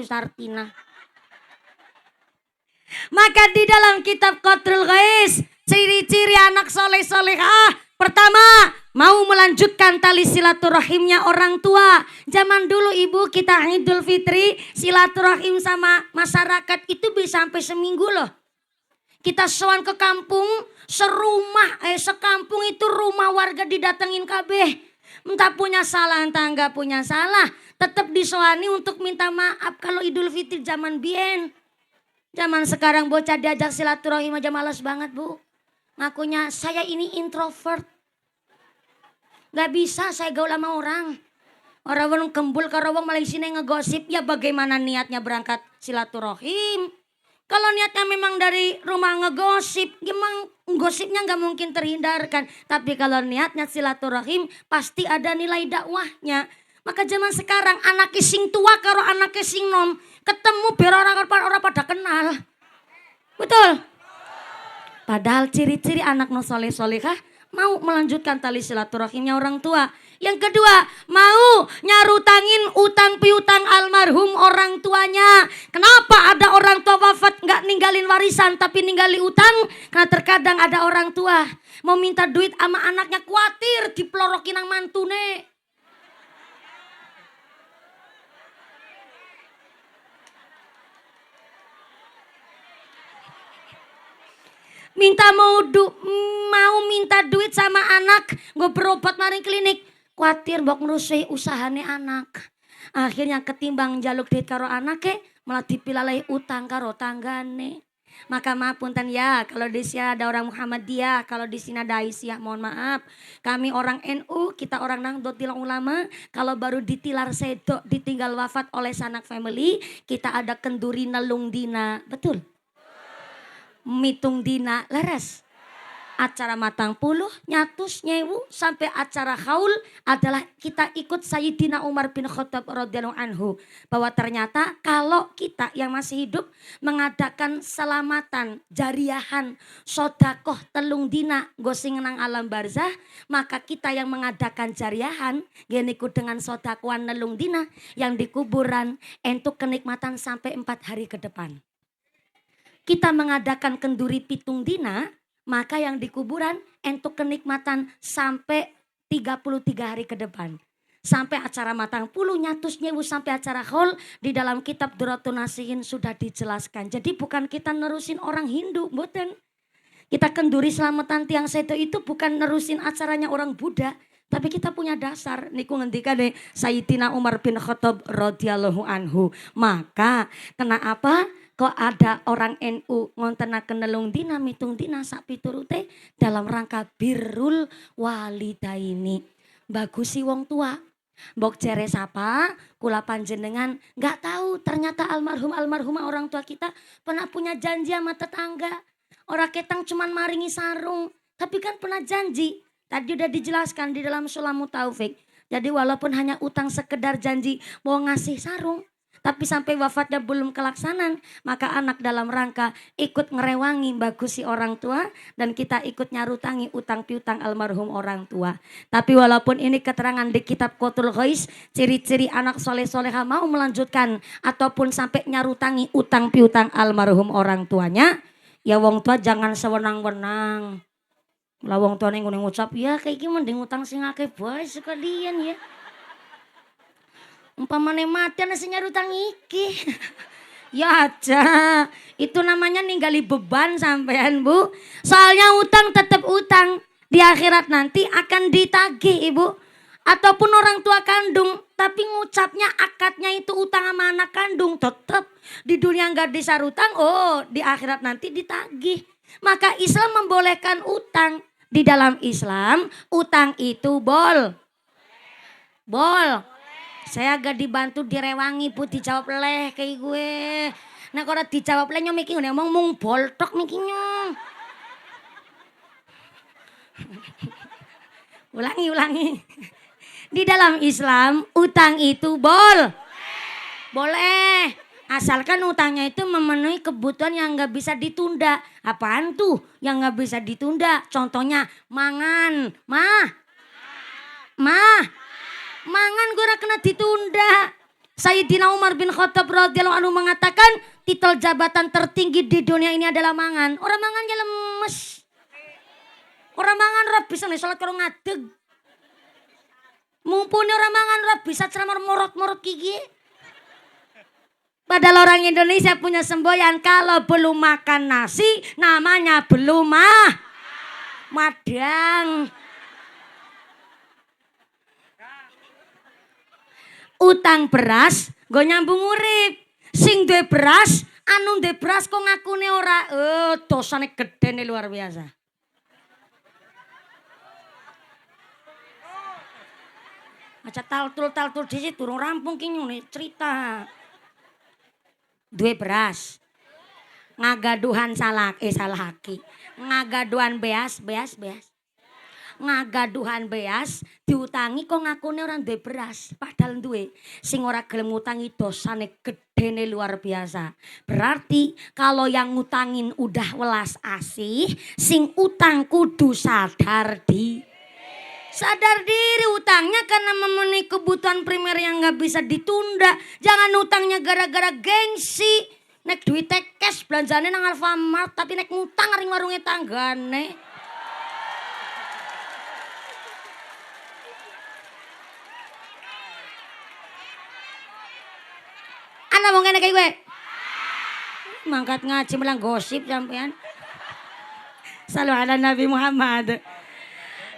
Maka di dalam kitab Qatrul Ghais, ciri-ciri anak soleh-solehah. Pertama, Mau melanjutkan tali silaturahimnya orang tua. Zaman dulu ibu kita Idul Fitri silaturahim sama masyarakat itu bisa sampai seminggu loh. Kita sowan ke kampung, sekampung itu rumah warga didatengin kabeh. Entah punya salah, entah enggak punya salah. Tetap disowani untuk minta maaf kalau Idul Fitri zaman bien. Zaman sekarang bocah diajak silaturahim aja malas banget bu. Ngakunya saya ini introvert. Gak bisa saya gaul sama orang. Orang kembul karo wong malah sini ngegosip. Ya bagaimana niatnya berangkat silaturahim. Kalau niatnya memang dari rumah ngegosip. Memang gosipnya gak mungkin terhindarkan. Tapi kalau niatnya silaturahim pasti ada nilai dakwahnya. Maka zaman sekarang anak sing tua karo anak sing nom. Ketemu biar orang pada kenal. Betul. Padahal ciri-ciri anak no soleh-solehah. Mau melanjutkan tali silaturahimnya orang tua. Yang kedua, mau nyarutangin utang piutang almarhum orang tuanya. Kenapa ada orang tua wafat gak ninggalin warisan tapi ninggali utang? Karena terkadang ada orang tua mau minta duit sama anaknya khawatir dipelorokin nang mantune. Mau minta duit sama anak, gue berobat maring klinik. Khawatir mbok ngerusuhi usahane anak. Akhirnya ketimbang jaluk duit karo anake, malah dipilalai utang karo tanggane. Maka maaf punten ya, kalau di sini ada orang Muhammadiyah, kalau di sini ada Aisyah, mohon maaf. Kami orang NU, kita orang Nahdlatul Ulama, kalau baru ditilar sedok, ditinggal wafat oleh sanak family, kita ada kenduri nelung dina, betul? Mitung dina leres. Acara matang puluh, nyatus nyewu sampai acara haul adalah kita ikut Sayyidina Umar bin Khattab radhiyallahu anhu. Bahwa ternyata kalau kita yang masih hidup mengadakan selamatan, jariahan, sodakoh telung dina gosing nang alam barzah. Maka kita yang mengadakan jariahan, geniku dengan sodakohan nelung dina yang di kuburan entuk kenikmatan sampai 4 hari ke depan. Kita mengadakan kenduri pitung dina, maka yang di kuburan entuk kenikmatan sampai 33 hari ke depan. Sampai acara matang puluh nyatus nyewu sampai acara haul di dalam kitab Duratun Nasihin sudah dijelaskan. Jadi bukan kita nerusin orang Hindu, mboten. Kita kenduri selamatan tiang sedo itu bukan nerusin acaranya orang Buddha. Tapi kita punya dasar. Niku ngendikan Sayyidina Umar bin Khattab radhiyallahu anhu. Maka kenapa? Kok ada orang NU ngontenaken nelung dina mitung dina sak piturute dalam rangka birrul walidaini. Bagusi wong tua. Mbok jere sapa kula panjenengan nggak tahu ternyata almarhumah orang tua kita pernah punya janji sama tetangga. Orang ketang cuman maringi sarung, tapi kan pernah janji. Tadi udah dijelaskan di dalam Sulamu Taufik. Jadi walaupun hanya utang sekedar janji mau ngasih sarung, tapi sampai wafatnya belum kelaksanan, maka anak dalam rangka ikut ngerewangi bagusi orang tua dan kita ikut nyarutangi utang piutang almarhum orang tua. Tapi walaupun ini keterangan di kitab Qotul Ghais, ciri-ciri anak soleh-soleha mau melanjutkan ataupun sampai nyarutangi utang piutang almarhum orang tuanya, ya wong tua jangan sewenang-wenang. Lah wong tua ning ngucap ya kayak gimana mending utang sing akeh bae sekalian ya. Umpamane mati ana sing nyarutang iki. Ya aja, itu namanya ninggali beban sampean Bu. Soalnya utang tetap utang. Di akhirat nanti akan ditagih Ibu. Ataupun orang tua kandung, tapi ngucapnya akadnya itu utang sama anak kandung. Tetap di dunia enggak disarutang, di akhirat nanti ditagih. Maka Islam membolehkan utang. Di dalam Islam, utang itu bol. Saya agak dibantu direwangi Bu dijawab leh kayak gue. Nah kalau dijawab leh nyom iki ngomong mung boltok mikinya. Ulangi. Di dalam Islam utang itu boleh. Asalkan utangnya itu memenuhi kebutuhan yang gak bisa ditunda. Apaan tuh yang gak bisa ditunda? Contohnya mangan. Mangan gue kena ditunda. Sayyidina Umar bin Khattab radhiyallahu anhu mengatakan titel jabatan tertinggi di dunia ini adalah mangan. Orang mangan ya lemes. Orang mangan ora bisa nih salat karo ngadeg. Mumpuni orang mangan ora bisa ceramah morot-morot gigi. Padahal orang Indonesia punya semboyan kalau belum makan nasi namanya belum madang. Utang beras nggo nyambung urip. Sing duwe beras, anu duwe beras kok ngakune ora. Dosane gedene luar biasa. Aja taltul dhisik durung rampung ki nyune cerita. Duwe beras. Ngagaduhan salaki. Ngagaduhan beas. Ngagaduhan beas diutangi kok ngakune orang duwe beras padahal duwe. Sing ora gelem ngutangi dosane gedene luar biasa. Berarti kalau yang ngutangin udah welas asih, sing utang kudu sadar diri utangnya karena memenuhi kebutuhan primer yang nggak bisa ditunda. Jangan utangnya gara-gara gengsi. Nek duit cash belanjane nang Alfamart tapi nek ngutang ring warunge tanggane. Ana wong ngene kae kowe. Mangkat ngaji melang gosip sampean. Salam ala Nabi Muhammad.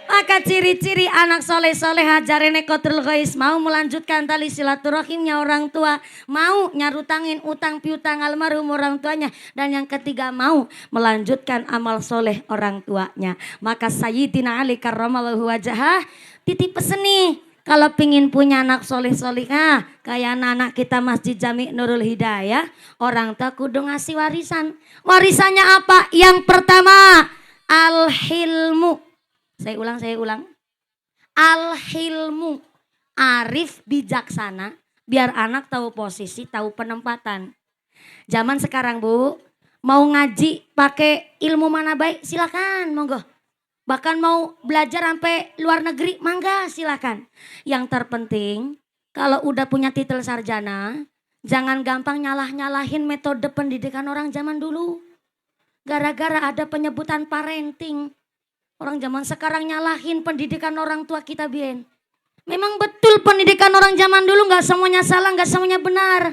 Maka ciri-ciri anak soleh-soleh hajarene Qatrul Ghais mau melanjutkan tali silaturahimnya orang tua, mau nyarutangin utang piutang almarhum orang tuanya, dan yang ketiga mau melanjutkan amal soleh orang tuanya. Maka Sayyidina Ali karramallahu wajhah titip pesen nih, kalau pingin punya anak soleh-solihah kayak anak kita Masjid Jami Nurul Hidayah, orang tua kudu ngasih warisan. Warisannya apa? Yang pertama al-hilmu. Saya ulang. Al-hilmu, arif bijaksana, biar anak tahu posisi, tahu penempatan. Zaman sekarang Bu, mau ngaji pakai ilmu mana baik silakan, monggo. Bahkan mau belajar sampai luar negeri, mangga silakan. Yang terpenting kalau udah punya titel sarjana, jangan gampang nyalah-nyalahin metode pendidikan orang zaman dulu. Gara-gara ada penyebutan parenting. Orang zaman sekarang nyalahin pendidikan orang tua kita bien. Memang betul pendidikan orang zaman dulu gak semuanya salah, gak semuanya benar.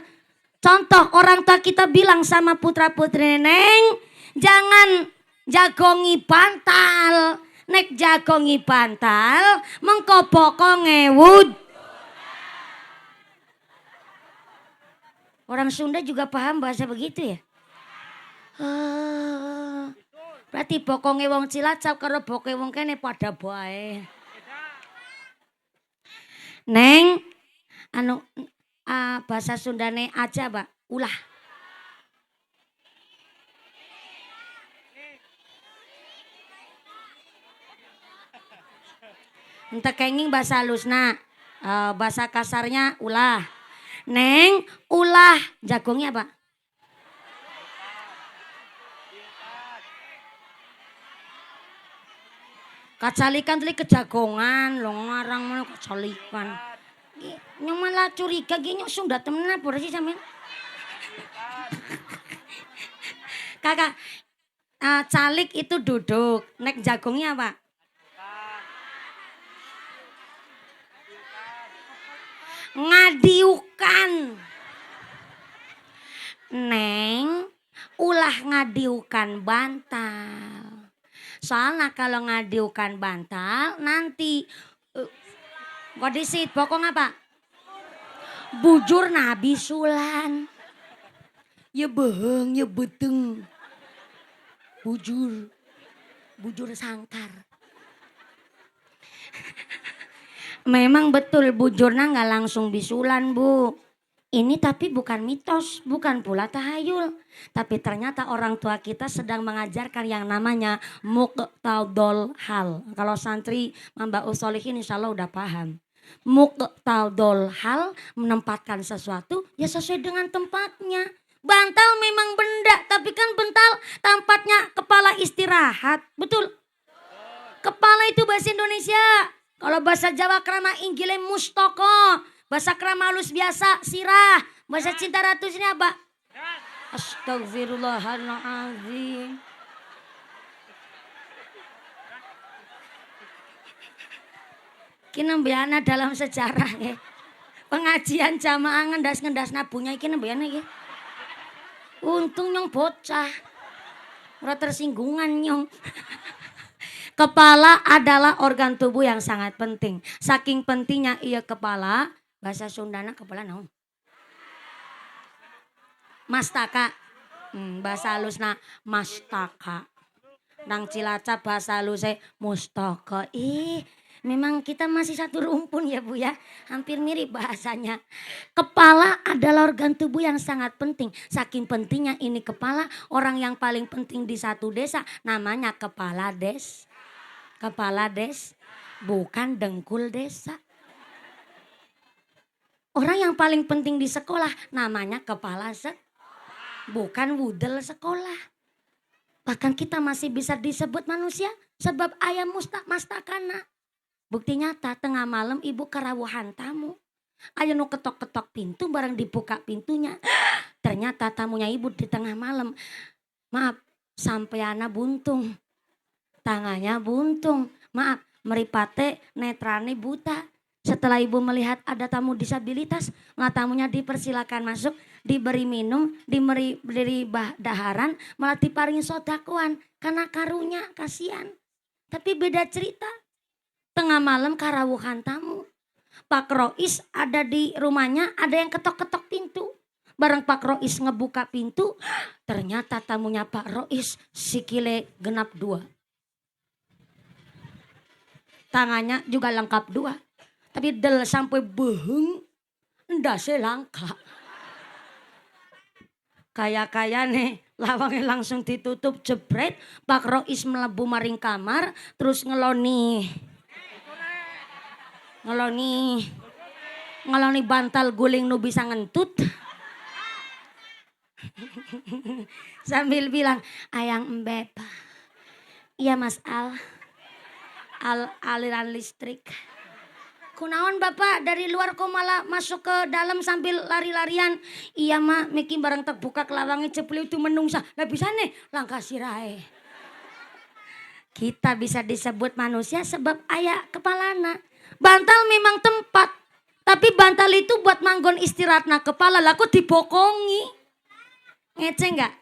Contoh orang tua kita bilang sama putra-putri, Neng jangan jagongi bantal. Nek jagongi bantal mengko boko ngewud. Orang Sunda juga paham bahasa begitu ya? Berarti bokonge wong Cilacap karo boke wong kene pada bae. Neng, bahasa Sundane aja, Pak. Ulah. Entah kenging bahasa halusna, bahasa kasarnya ulah. Neng, ulah jagongnya apa? Kacalikan tadi kejagongan, lo ngarang mana kacalikan. Yang malah curiga gini Sunda temen apa sih sampean? Kakak, calik itu duduk, nek jagongnya apa? Ngadiukan. Neng, ulah ngadiukan bantal. Soalnya kalau ngadiukan bantal nanti kodisit pokok apa? Bujur Nabi Sulan. Ya beheng, ya beteng. Bujur sangkar. Memang betul bujurnya nggak langsung bisulan Bu. Ini tapi bukan mitos, bukan pula tahayul. Tapi ternyata orang tua kita sedang mengajarkan yang namanya muqtadol hal. Kalau santri Mbak Usholihin insya Allah udah paham. Muqtadol hal, menempatkan sesuatu ya sesuai dengan tempatnya. Bantal memang benda, tapi kan bantal tempatnya kepala istirahat. Betul? Kepala itu bahasa Indonesia. Kalau bahasa Jawa krama inggile mustoko. Bahasa krama halus biasa sirah. Bahasa cinta ratus ini apa? Astagfirullahaladzim. Iki nembeana dalam sejarah ya. Pengajian jamaah ngendas nabunya iki nembeana iki. Untung nyong bocah. Ora tersinggungan nyong. Kepala adalah organ tubuh yang sangat penting. Saking pentingnya iya kepala, bahasa Sundana kepala naon? Mastaka. Bahasa halusna mastaka. Nang Cilacap bahasa halusnya mustaka. Memang kita masih satu rumpun ya Bu ya. Hampir mirip bahasanya. Kepala adalah organ tubuh yang sangat penting. Saking pentingnya ini kepala, orang yang paling penting di satu desa namanya kepala des. Kepala des, bukan dengkul desa. Orang yang paling penting di sekolah namanya kepala bukan wudel sekolah. Bahkan kita masih bisa disebut manusia sebab ayam mastakana. Bukti nyata tengah malam ibu kerawuhan tamu. Ayo nu ketok-ketok pintu bareng dibuka pintunya. Ternyata tamunya ibu di tengah malam. Maaf, sampeana buntung. Tangannya buntung. Maaf, meripate netrane buta. Setelah ibu melihat ada tamu disabilitas, tamunya dipersilakan masuk, diberi minum, diberi daharan, malah diparingi sodakoan karena karunya kasihan. Tapi beda cerita. Tengah malam karawuhan tamu. Pak Rois ada di rumahnya, ada yang ketok-ketok pintu. Bareng Pak Rois ngebuka pintu, ternyata tamunya Pak Rois sikile genap 2. Tangannya juga lengkap 2. Tapi del sampai beheng, ndase langka. Kaya nih, lawangnya langsung ditutup jebret. Pak Rois melebu maring kamar, terus ngeloni bantal guling nu bisa ngentut. Sambil bilang, ayang embep. Iya Mas aliran listrik. Kunaon Bapak dari luar kok malah masuk ke dalam sambil lari-larian. Iya mak Miki bareng terbuka kelawangnya cepli itu menungsa. Lah bisa nih langkah sirahe. Kita bisa disebut manusia sebab ayah kepalana. Bantal memang tempat. Tapi bantal itu buat manggon istirahatna kepala. Laku dibokongi. Ngecek enggak?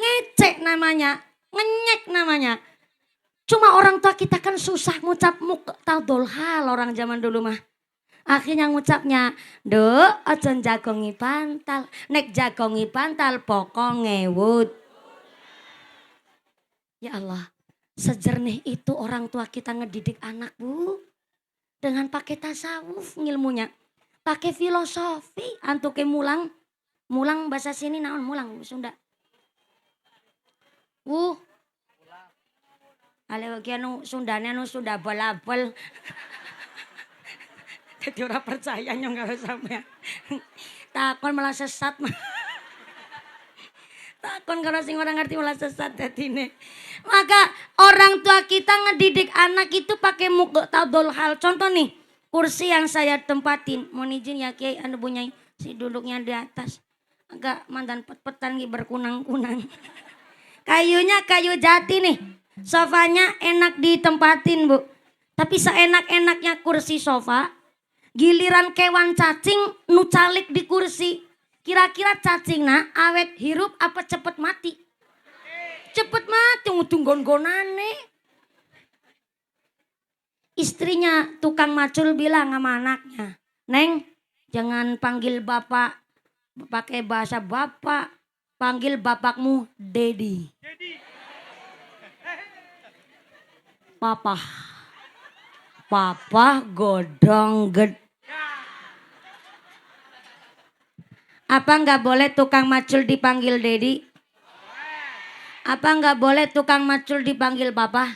Ngecek namanya. Ngenyek namanya. Cuma orang tua kita kan susah ngucap muktadul hal orang zaman dulu mah. Akhirnya ngucapnya, aja jagongi bantal. Nek jagongi bantal pokok ngewut. Ya Allah, sejernih itu orang tua kita ngedidik anak Bu. Dengan pakai tasawuf ngilmunya. Pakai filosofi. Antuke mulang bahasa sini naon mulang Sunda. Ale anu Sundane anu Sunda balabel. Jadi orang percaya nyong karo sampean. Takon malah sesat. Takon karo sing orang ngerti malah sesat dadine. Maka orang tua kita ngedidik anak itu pakai muqtadul hal. Contoh nih, kursi yang saya tempatin. Mohon izin ya Kiai anu punya si duduknya di atas. Agak mantan pet-petan berkunang-kunang. Kayunya kayu jati nih. Sofanya enak ditempatin Bu. Tapi seenak-enaknya kursi sofa, giliran kewan cacing nu calik di kursi. Kira-kira cacing awet hirup apa cepet mati? Cepet mati ngutunggon-gonane. Istrinya tukang macul bilang sama anaknya, Neng jangan panggil bapak pakai bahasa bapak, panggil bapakmu Dedi. Papa godong ged. Apa nggak boleh tukang macul dipanggil Dedi? Apa nggak boleh tukang macul dipanggil Papa?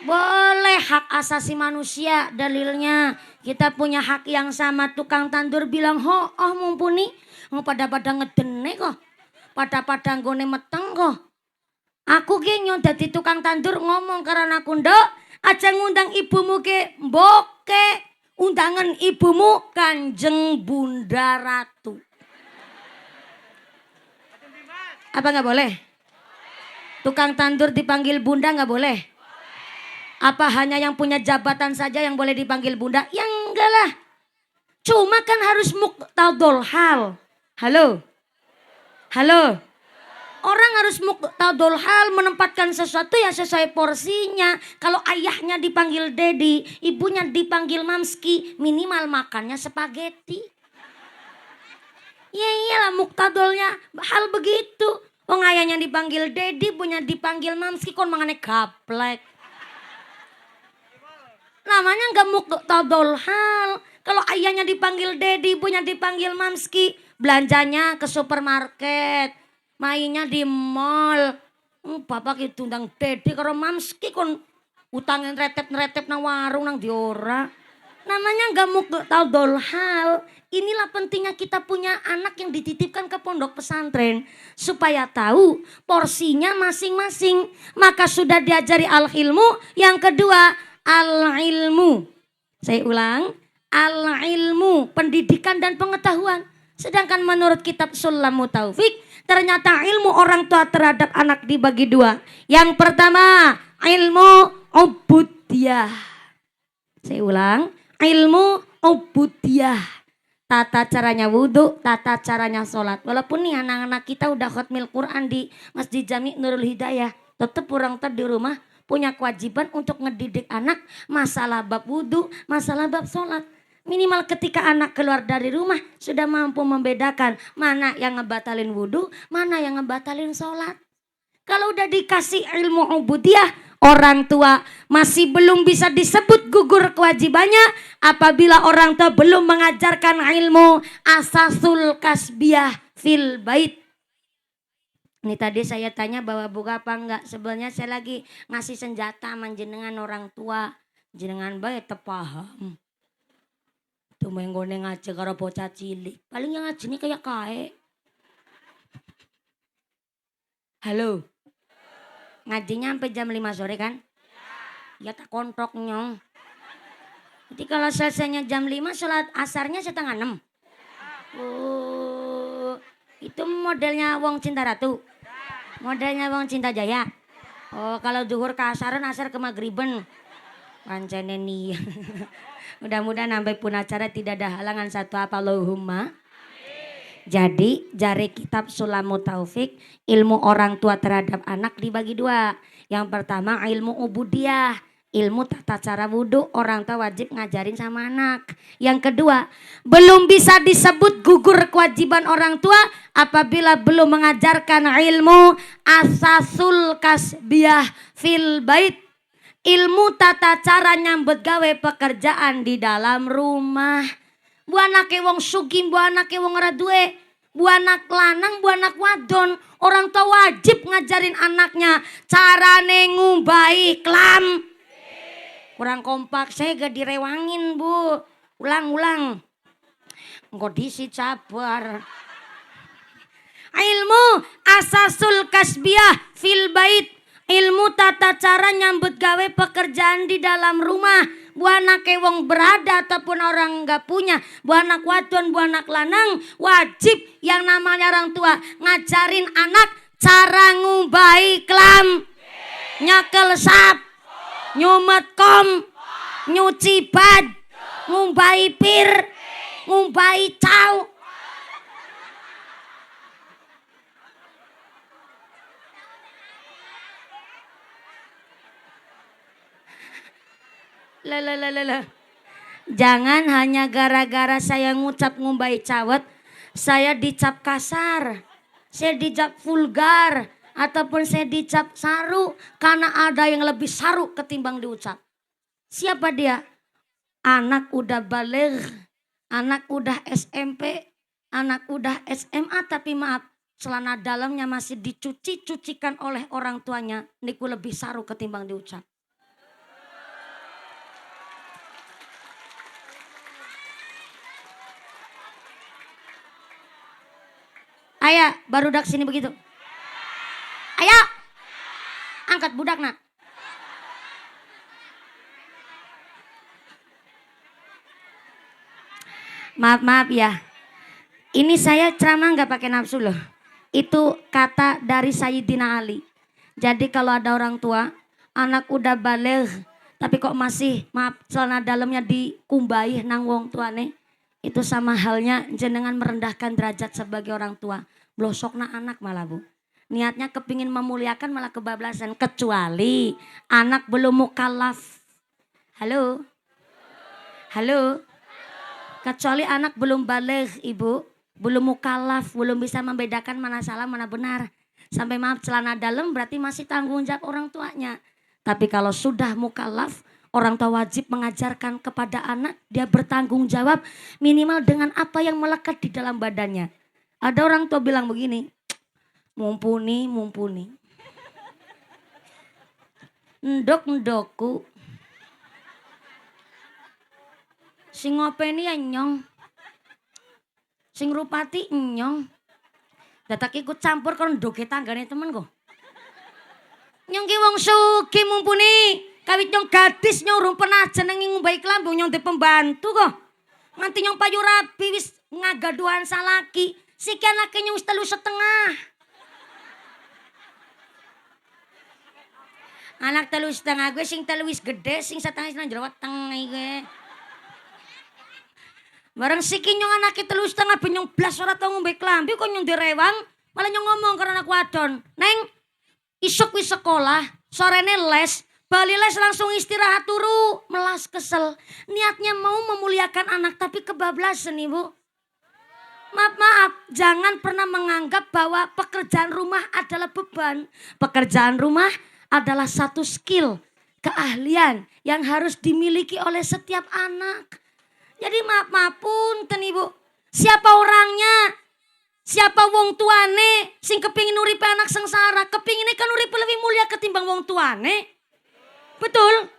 Boleh, hak asasi manusia dalilnya. Kita punya hak yang sama. Tukang tandur bilang, mumpuni. Pada ngedene kok. Pada nggone meteng kok. Aku ki dadi tukang tandur ngomong karena aku ndok aja ngundang ibumu ke mboke. Undangan ibumu Kanjeng Bunda Ratu. Apa nggak boleh? Tukang tandur dipanggil bunda nggak boleh? Apa hanya yang punya jabatan saja yang boleh dipanggil bunda? Ya enggak lah. Cuma kan harus muqtadul hal. Halo? Halo? Orang harus muqtadul hal, menempatkan sesuatu yang sesuai porsinya. Kalau ayahnya dipanggil dedi, ibunya dipanggil mamski, minimal makannya spaghetti. Ya iyalah muqtadulnya hal begitu. Wong ayahnya dipanggil dedi, ibunya dipanggil mamski, kon mangane gaplek. Namanya enggak muqtadul hal. Kalau ayahnya dipanggil dedi, ibunya dipanggil mamski, belanjanya ke supermarket, mainnya di mall. Bapak itu undang dedi karo mamski kon utangin retep-retep nang warung nang diora. Namanya enggak muqtadul hal. Inilah pentingnya kita punya anak yang dititipkan ke pondok pesantren supaya tahu porsinya masing-masing. Maka sudah diajari al-ilmu, yang kedua al-ilmu. Saya ulang, al-ilmu, pendidikan dan pengetahuan. Sedangkan menurut kitab Sulamut Taufik, ternyata ilmu orang tua terhadap anak dibagi dua. Yang pertama, ilmu ubudiyah. Saya ulang, ilmu ubudiyah. Tata caranya wudhu, tata caranya sholat. Walaupun nih anak-anak kita udah khotmil Quran di Masjid Jami Nurul Hidayah, tetap orang tua di rumah punya kewajiban untuk ngedidik anak masalah bab wudhu, masalah bab sholat. Minimal ketika anak keluar dari rumah sudah mampu membedakan mana yang ngebatalin wudhu, mana yang ngebatalin sholat. Kalau udah dikasih ilmu ubudiyah, orang tua masih belum bisa disebut gugur kewajibannya apabila orang tua belum mengajarkan ilmu asasul kasbiyah fil bait. Ini tadi saya tanya bawa buku apa enggak. Sebenarnya saya lagi ngasih senjata manjenengan orang tua. Jenengan bae tepaham. Tuh menggone ngaji karo bocah cilik. Paling yang ngaji ini kayak kae. Halo. Ngajinya sampai jam 5 sore kan? Ya tak kontok nyong. Jadi kalau selesainya jam 5, sholat asarnya setengah 6. Oh, itu modelnya wong cinta ratu. Modelnya wong cinta jaya. Oh, kalau zuhur ke asaran, asar ke maghriben. Pancene nih. Mudah-mudahan sampai pun acara tidak ada halangan satu apa Allahumma. Jadi jari kitab Sulamut Taufik, ilmu orang tua terhadap anak dibagi dua. Yang pertama ilmu ubudiyah, ilmu tata cara wudhu, orang tua wajib ngajarin sama anak. Yang kedua, belum bisa disebut gugur kewajiban orang tua apabila belum mengajarkan ilmu asasul kasbiyah fil bait. Ilmu tata cara nyambut gawe pekerjaan di dalam rumah. Bu anake wong sugih, bu anake wong ora duwe, bu anak lanang, bu anak wadon, orang tua wajib ngajarin anaknya carane ngumbahi klam. Kurang kompak, saya gak direwangin bu. Ulang. Engko disi cabar. Ilmu asasul kasbiyah fil bait. Ilmu tata cara nyambut gawe pekerjaan di dalam rumah. Bu anak wong berada ataupun orang enggak punya, bu anak wadon, bu anak lanang, wajib yang namanya orang tua ngajarin anak cara ngumbahi klam, nyakel sap, nyumet kom, nyuci bad, ngumbahi pir, ngumbahi caw. Lah. Jangan hanya gara-gara saya ngucap ngumbai cawet, saya dicap kasar, saya dicap vulgar, ataupun saya dicap saru karena ada yang lebih saru ketimbang diucap. Siapa dia? Anak udah baligh, anak udah SMP, anak udah SMA tapi maaf, celana dalamnya masih dicuci-cucikan oleh orang tuanya, niku lebih saru ketimbang diucap. Ayah, barudak sini begitu. Ayah, angkat budak nak. Maaf ya. Ini saya ceramah nggak pakai nafsu loh. Itu kata dari Sayyidina Ali. Jadi kalau ada orang tua, anak udah baligh, Tapi kok masih maaf celana dalamnya dikumbahi nang wong tuane. Itu sama halnya jenengan merendahkan derajat sebagai orang tua. Blosokna anak malah Bu. Niatnya kepingin memuliakan malah kebablasan. Kecuali anak belum mukallaf. Halo? Halo? Kecuali anak belum balik Ibu. Belum mukallaf, belum bisa membedakan mana salah mana benar. Sampai maaf celana dalam berarti masih tanggung jawab orang tuanya. Tapi kalau sudah mukallaf, orang tua wajib mengajarkan kepada anak, dia bertanggung jawab minimal dengan apa yang melekat di dalam badannya. Ada orang tua bilang begini, mumpuni. Ndok-ndokku. Sing ngopeni ya nyong. Sing rupati nyong. Datak ikut campur karo ndoke tanggane temen kok. Nyong ki wong sugih mumpuni. Kawit nyong gadis nyong urung pernah jenenge ngumbahi klambu nyong ndek pembantu kok. Nganti nyong payu rabi wis ngagaduhan salaki. Siki anake nyong wis 3,5. Anak 3,5 gue sing 3 wis gede sing 1,5 nang jero weteng iki. Bareng siki nyong anake 3,5 ben nyong blas ora tau ngombe klambi kok nyong direwang, malah nyong ngomong karo anak wadon, "Neng, isuk wis sekolah, sorene les, bali les langsung istirahat turu." Melas kesel. Niatnya mau memuliakan anak tapi kebablasan Ibu. Maaf, jangan pernah menganggap bahwa pekerjaan rumah adalah beban. Pekerjaan rumah adalah satu skill, keahlian yang harus dimiliki oleh setiap anak. Jadi maaf punten Ibu. Siapa orangnya? Siapa wong tuane sing kepingin uripe anak sengsara? Kepingine kan uripe lebih mulia ketimbang wong tuane. Betul?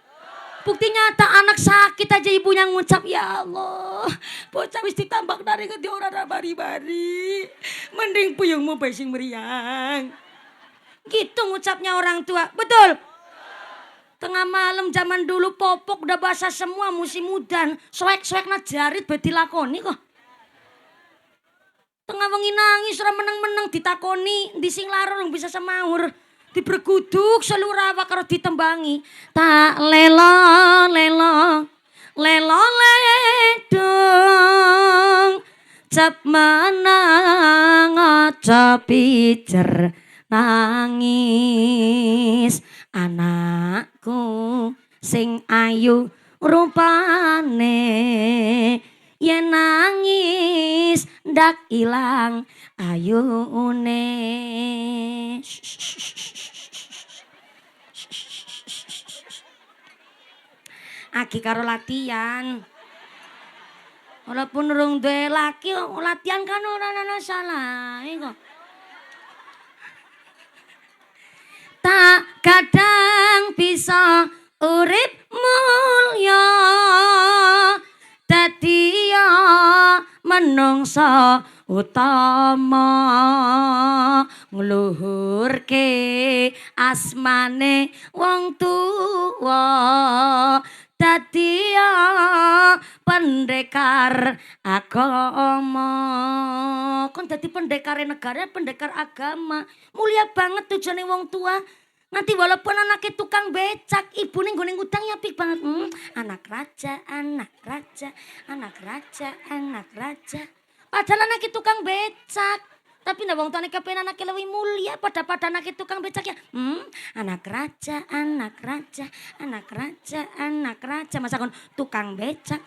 Bukti nyata anak sakit aja ibunya ngucap, "Ya Allah, bocah wis ditambak dari ke ora bari-bari. Mending puyungmu bae sing meriang." Gitu ngucapnya orang tua. Betul? Tengah malam zaman dulu popok udah basah semua musim udan. Soek-soek na jarit bae dilakoni kok. Tengah wengi nangis ora meneng-meneng ditakoni ndi sing larang bisa semaur. Diberguduk seluruh awak karo ditembangi. Tak lelo ledong. Cap menang aja pijer nangis. Anakku sing ayu rupane yen nangis ndak ilang ayune. Aki karo latihan. Walaupun urung duwe laki latihan kan ora ana salah kok. Tak kadang bisa urip mulya dadi ya menungsa utama ngluhurke asmane wong tuwa dadi ya pendekar agama. Kon dadi pendekar negara, pendekar agama. Mulia banget tujuane wong tua. Nanti walaupun anaknya tukang becak, ibu nih gue ngutang ya apik banget. Anak raja. Padahal anaknya tukang becak. Tapi ndak wong tuane kepen anaknya lebih mulia pada anaknya tukang becak ya. Anak raja. Masa kon tukang becak.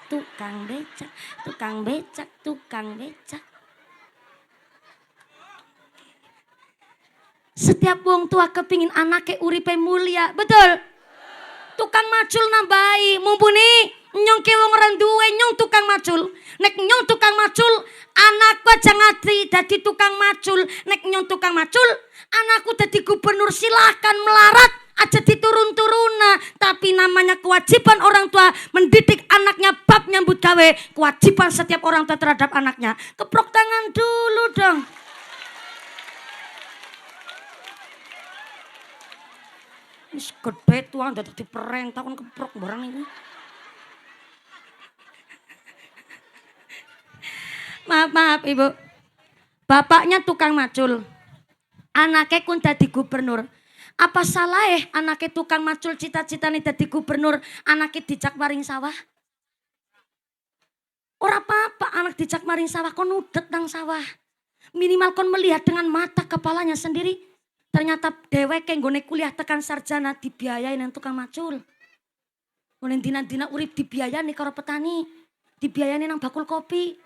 Setiap wong tua kepingin anaknya uripe mulia, betul? Tukang macul nambahi, mumpuni nyong ke wong ora duwe nyong tukang macul. Nek nyong tukang macul, anakku aja ngati dadi tukang macul. Nek nyong tukang macul, anakku dadi gubernur, silahkan melarat aja diturun-turuna. Tapi namanya kewajiban orang tua mendidik anaknya bab nyambut gawe. Kewajiban setiap orang tua terhadap anaknya. Keprok tangan dulu dong. Wis gede tuang dadi perintah kon keprok barang iku. Maaf Ibu. Bapaknya tukang macul. Anaknya kun dadi gubernur. Apa salah anaknya tukang macul cita-citane dadi gubernur, anaknya dijak maring sawah? Ora apa-apa anak dijak maring sawah kon udet nang sawah. Minimal kon melihat dengan mata kepalanya sendiri. Ternyata dheweke nggone kuliah tekan sarjana dibiayai nang tukang macul. Ngene dina-dina urip dibiayani karo petani, dibiayani nang bakul kopi,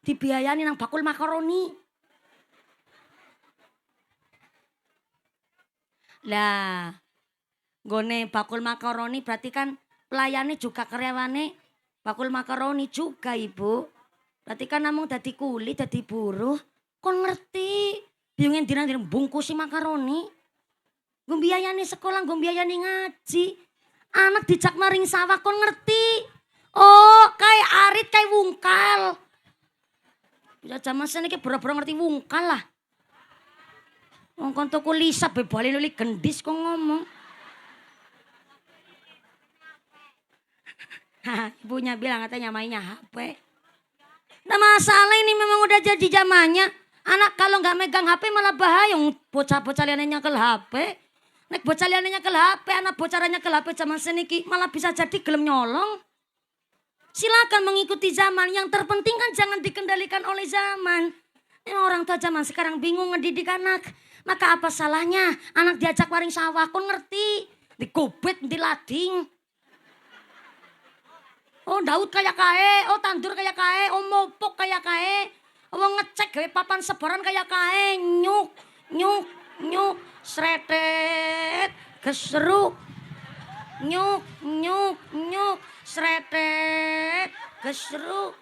dibiayani nang bakul makaroni. Lah, nggone bakul makaroni berarti kan pelayannya juga karyawane bakul makaroni juga Ibu. Berarti kan namung dadi kuli, dadi buruh. Kon ngerti, bingungin dina-dina bungkusi makaroni. Nggo biayani sekolah, nggo biayani ngaji. Anak dijak maring sawah kon ngerti. Oh, kayak arit kayak wungkal. Ya zaman seniki boro-boro ngerti wungkal lah. Wong kon tuku lisap bebali nuli gendis kok ngomong. Ibunya bilang katanya mainnya HP. Nah masalah ini memang udah jadi zamannya. Anak kalau nggak megang HP malah bahaya. Bocah-bocah liannya nyekel HP. Nek bocah liannya nyekel HP, anak bocarannya nyekel HP zaman seniki malah bisa jadi gelem nyolong. Silakan mengikuti zaman. Yang terpenting kan jangan dikendalikan oleh zaman. Orang tua zaman sekarang bingung ngedidik anak. Maka apa salahnya anak diajak waring sawah, kon ngerti. Digobet, dilading. Oh Daud kayak kae, oh tandur kayak kae, oh mopok kayak kae. Oh ngecek gawe papan sebaran kayak kae, nyuk, nyuk, nyuk, sretet, gesruk. Nyuk, nyuk, nyuk, sretet, gesruk.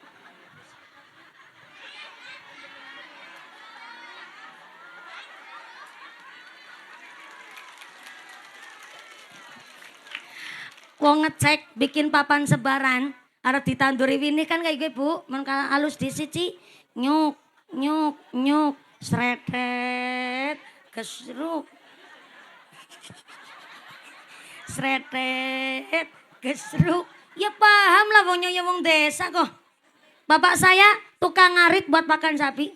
Wong ngecek bikin papan sebaran arep ditanduri wini kan kayak gitu Bu, men alus disici nyuk nyuk nyuk sretet gesruk sretet gesruk ya paham lah wongnya ya wong desa kok. Bapak saya tukang ngarit buat pakan sapi.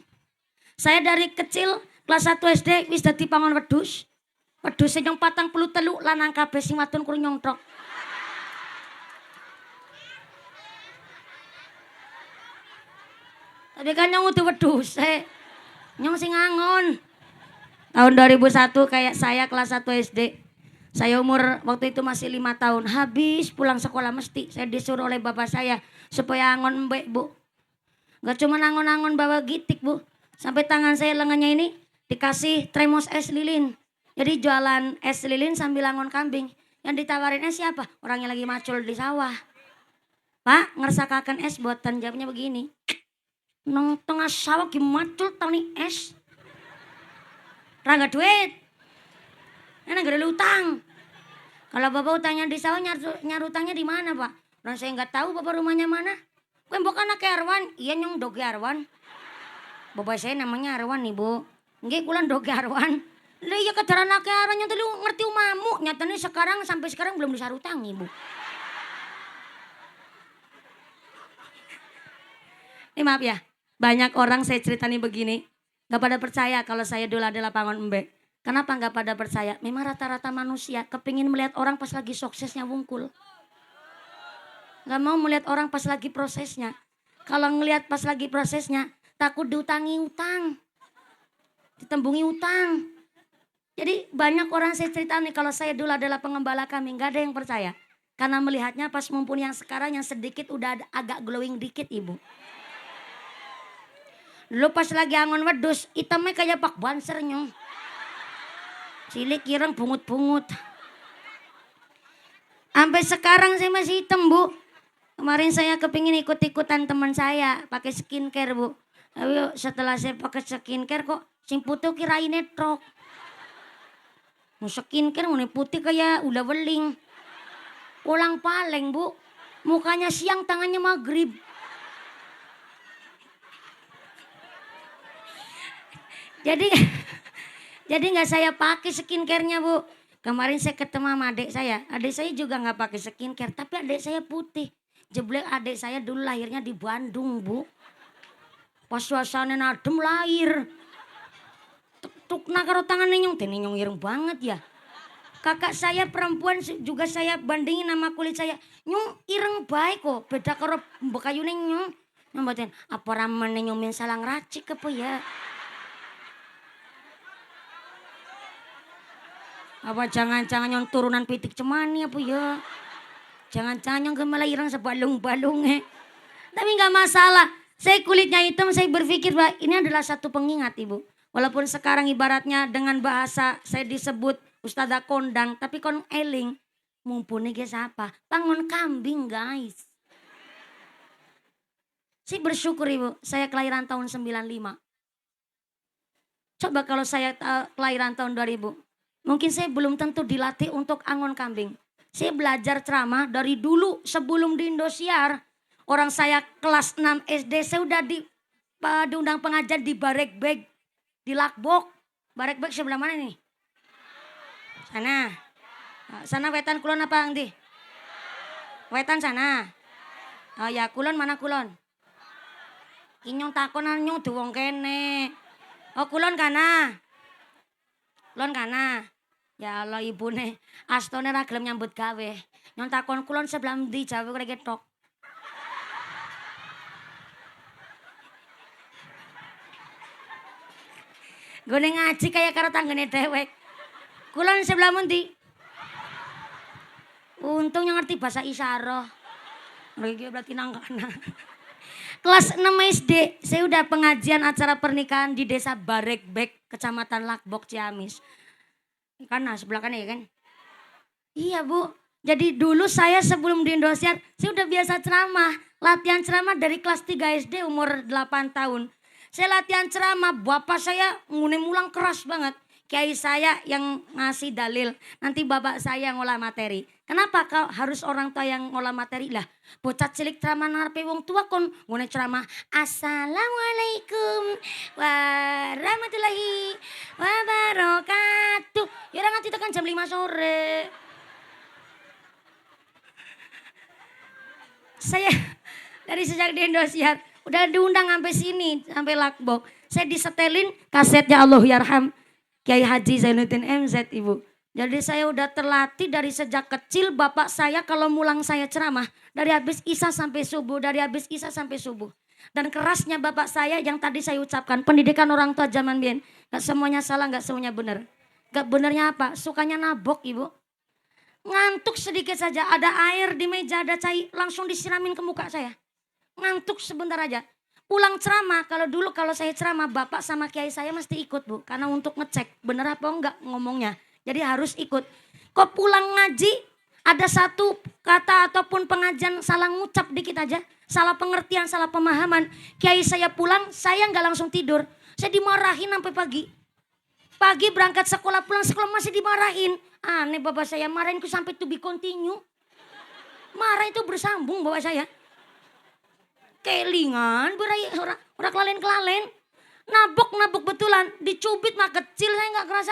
Saya dari kecil kelas 1 SD wis dadi pangon wedhus. Wedhus sing 43 lanang kabeh sing wadon kurang nyongtrok. Tapi kan nyong udah wedhus, nyong sing ngangon. Tahun 2001 kayak saya kelas 1 SD. Saya umur waktu itu masih 5 tahun. Habis pulang sekolah mesti saya disuruh oleh bapak saya supaya angon mbek Bu. Gak cuma angon-angon bawa gitik Bu. Sampai tangan saya lengannya ini dikasih tremos es lilin. Jadi jualan es lilin sambil angon kambing. Yang ditawarin es siapa? Orangnya lagi macul di sawah. Pak, ngersakakan es buatan jamnya begini. Nang tengah sawah gimacul tani es. Rangga duit. Enak gak ada utang. Kalau bapak utangnya di sawah nyari utangnya di mana Pak? Orang saya nggak tahu bapak rumahnya mana. Kue mbok anak Arwan. Iya nyong doge Arwan. Bapak saya namanya Arwan Ibu. Nggih kulan doge Arwan. Lah iya kedaran anak Arwan yang tadi ngerti umamu. Nyatanya sekarang sampai sekarang belum bisa utang Ibu. Ini maaf ya. Banyak orang saya ceritani begini, gak pada percaya kalau saya dulu adalah pangon embe. Kenapa gak pada percaya? Memang rata-rata manusia kepingin melihat orang pas lagi suksesnya wungkul. Gak mau melihat orang pas lagi prosesnya. Kalau ngelihat pas lagi prosesnya, takut diutangi utang. Ditembungi utang. Jadi banyak orang saya ceritani kalau saya dulu adalah pengembala kambing, gak ada yang percaya. Karena melihatnya pas mumpuni yang sekarang yang sedikit udah agak glowing dikit Ibu. Lu pas lagi angon wedus, hitamnya kayak Pak Banser nyong. Cilik kirang bungut-bungut. Sampai sekarang saya masih hitam Bu. Kemarin saya kepingin ikut-ikutan teman saya pakai skincare Bu. Tapi setelah saya pakai skincare kok sing putih kirain netrok. Mau skincare mau putih kayak udah weling. Ulang paleng Bu. Mukanya siang tangannya maghrib. Jadi nggak saya pakai skincare-nya Bu. Kemarin saya ketemu sama adik saya. Adik saya juga nggak pakai skincare, tapi adik saya putih. Jeblek adik saya dulu lahirnya di Bandung Bu. Pas suasana adem lahir. Tuk nak karo tangan nyong, tene nyong ireng banget ya. Kakak saya perempuan juga saya bandingin sama kulit saya. Nyung ireng baik kok. Beda karo bekayune nyung. Nyumbatin apa ramene nyumin salang racik apa ya? Apa jangan-jangan nyong turunan pitik cemani apa ya? Jangan-jangan nyong malah ireng sebalung-balung Tapi nggak masalah. Saya kulitnya hitam, saya berpikir bahwa ini adalah satu pengingat ibu. Walaupun sekarang ibaratnya dengan bahasa saya disebut Ustazah kondang, tapi kon eling. Mumpuni guys apa? Bangun kambing guys. Saya bersyukur ibu, saya kelahiran tahun 95. Coba kalau saya kelahiran tahun 2000. Mungkin saya belum tentu dilatih untuk angon kambing. Saya belajar ceramah dari dulu sebelum di Indosiar. Orang saya kelas 6 SD, saya udah diundang pengajar di Barekbek, di Lakbok. Barekbek sebelah mana nih? Sana. Sana wetan kulon apa nanti? Wetan sana. Oh ya, kulon mana kulon? Inyong takonan nyong duwong kene. Oh kulon kana. Kulon kana. Ya Allah ibune, astone ra gelem nyambut gawe. Nyong takon kulon sebelah ndi Jawa kok ketok. Gone ngaji kayak karo tanggane dewek. Kulon sebelah ndi? Untung yang ngerti bahasa isyarah. Iki berarti nang kana. Kelas 6 SD, saya udah pengajian acara pernikahan di Desa Barekbek, Kecamatan Lakbok, Ciamis. Kana sebelah kanan ya kan? Iya bu. Jadi dulu saya sebelum di Indosiar, saya udah biasa ceramah. Latihan ceramah dari kelas 3 SD umur 8 tahun. Saya latihan ceramah, bapak saya ngune mulang keras banget. Kiai saya yang ngasih dalil, nanti bapak saya yang ngolah materi. Kenapa kau harus orang tua yang ngolah materi lah? Bocah cilik ceramah ngarepe wong tua kon ngune ceramah. Assalamualaikum warahmatullahi wabarakatuh. Ya orang nganti tekan jam 5 sore. Saya dari sejak di Indosiar udah diundang sampai sini, sampai Lakbok. Saya disetelin kasetnya Allah Yarham Kiai Haji Zainuddin MZ ibu. Jadi saya udah terlatih dari sejak kecil bapak saya kalau mulang saya ceramah. Dari habis isya sampai subuh, dari habis isya sampai subuh. Dan kerasnya bapak saya yang tadi saya ucapkan, pendidikan orang tua zaman bien. Gak semuanya salah, gak semuanya benar. Gak benernya apa? Sukanya nabok ibu. Ngantuk sedikit saja, ada air di meja, ada cair, langsung disiramin ke muka saya. Ngantuk sebentar aja. Pulang ceramah, kalau saya ceramah bapak sama kiai saya mesti ikut bu. Karena untuk ngecek bener apa enggak ngomongnya. Jadi harus ikut. Kok pulang ngaji ada satu kata ataupun pengajian salah ngucap dikit aja. Salah pengertian, salah pemahaman. Kiai saya pulang, saya nggak langsung tidur. Saya dimarahin sampai pagi. Pagi berangkat sekolah, pulang sekolah masih dimarahin. Aneh bapak saya, marahin ku sampai to be continue. Marah itu bersambung bapak saya. Kelingan, orang kelalen-kelalen. Nabok betulan, dicubit mah kecil saya nggak kerasa.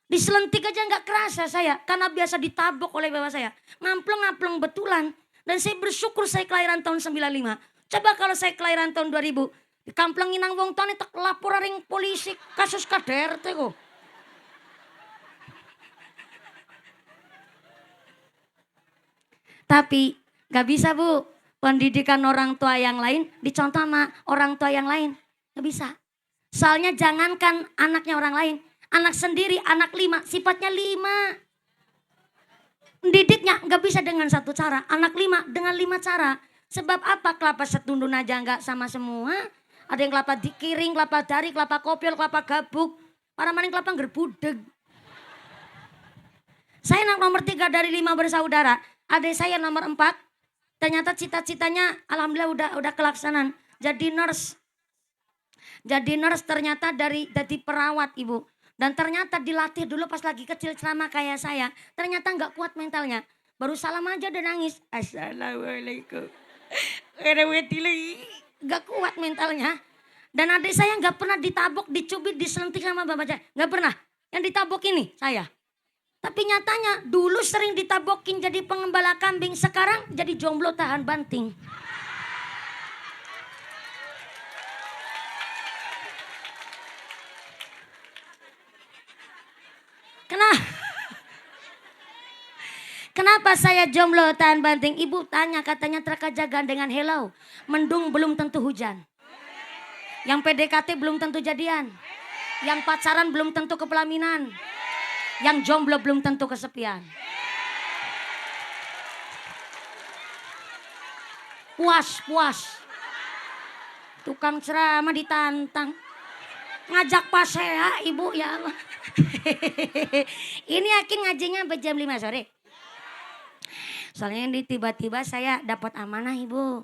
Diselentik aja nggak kerasa saya, karena biasa ditabok oleh bapak saya. Ngampleng betulan. Dan saya bersyukur saya kelahiran tahun 95. Coba kalau saya kelahiran tahun 2000. Dikamplengin nang wong tuane tak lapor ring polisi kasus KDRT kok. Tapi nggak bisa bu. Pendidikan orang tua yang lain dicontoh sama orang tua yang lain. Nggak bisa. Soalnya jangankan anaknya orang lain. Anak sendiri, anak 5, sifatnya 5. Didiknya nggak bisa dengan satu cara. Anak 5 dengan 5 cara. Sebab apa? Kelapa setundun aja nggak sama semua. Ada yang kelapa dikiring, kelapa dari, kelapa kopior, kelapa gabuk. Para maning kelapa ngerbudeg. Saya anak nomor 3 dari 5 bersaudara. Adik saya nomor 4. Ternyata cita-citanya alhamdulillah udah kelaksanaan. Jadi nurse. Jadi nurse ternyata jadi perawat ibu. Dan ternyata dilatih dulu pas lagi kecil ceramah kayak saya. Ternyata nggak kuat mentalnya. Baru salam aja udah nangis. Assalamualaikum. Gak kuat mentalnya. Dan adik saya nggak pernah ditabok, dicubit, diselentik sama bapak saya. Nggak pernah. Yang ditabok ini saya. Tapi nyatanya dulu sering ditabokin jadi pengembala kambing. Sekarang jadi jomblo tahan banting. Kenapa? Kenapa saya jomblo tahan banting? Ibu tanya, katanya terkaja gandengan hello. Mendung belum tentu hujan. Yang PDKT belum tentu jadian. Yang pacaran belum tentu kepelaminan. Yang jomblo belum tentu kesepian. Puas. Tukang ceramah ditantang. Ngajak pasea ibu ya Allah. Ini yakin ngajinya sampai jam 5 sore. Soalnya ini tiba-tiba saya dapat amanah ibu.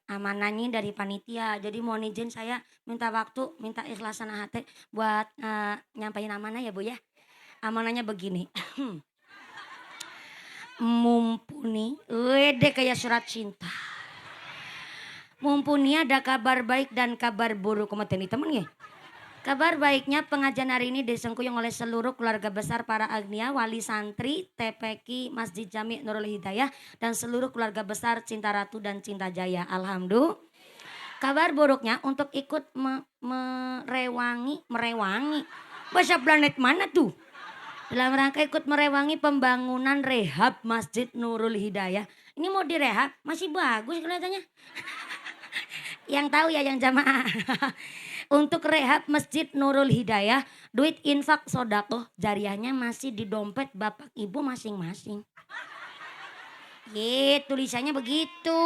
Amanahnya dari panitia. Jadi mohon izin saya minta waktu, minta ikhlasan hati buat nyampain amanah ya bu ya. Amanahnya begini. Mumpuni, wede kayak surat cinta. Mumpuni ada kabar baik dan kabar buruk. Komentari temen ya. Kabar baiknya pengajian hari ini disengkuyung oleh seluruh keluarga besar para agnia, wali santri, TPQ, Masjid Jami Nurul Hidayah, dan seluruh keluarga besar Cinta Ratu dan Cinta Jaya. Alhamdulillah. Kabar buruknya untuk ikut merewangi. Bahasa planet mana tuh? Dalam rangka ikut merewangi pembangunan rehab Masjid Nurul Hidayah. Ini mau direhab, masih bagus kelihatannya. Yang tahu ya yang jamaah. Untuk rehab Masjid Nurul Hidayah, duit infak sodako jariahnya masih di dompet bapak ibu masing-masing. Tulisannya begitu.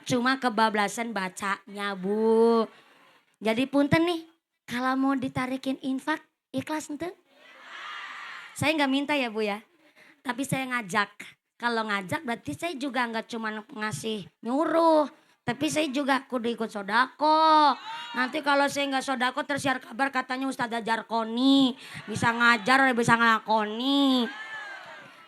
Cuma kebablasan bacanya bu. Jadi punten nih, kalau mau ditarikin infak, ikhlas ente? Saya nggak minta ya bu ya, tapi saya ngajak. Kalau ngajak berarti saya juga nggak cuma ngasih nyuruh. Tapi saya juga kudu ikut sodako. Nanti kalau saya nggak sodako tersiar kabar katanya Ustazah Jarkoni. Bisa ngajar, bisa ngelakoni.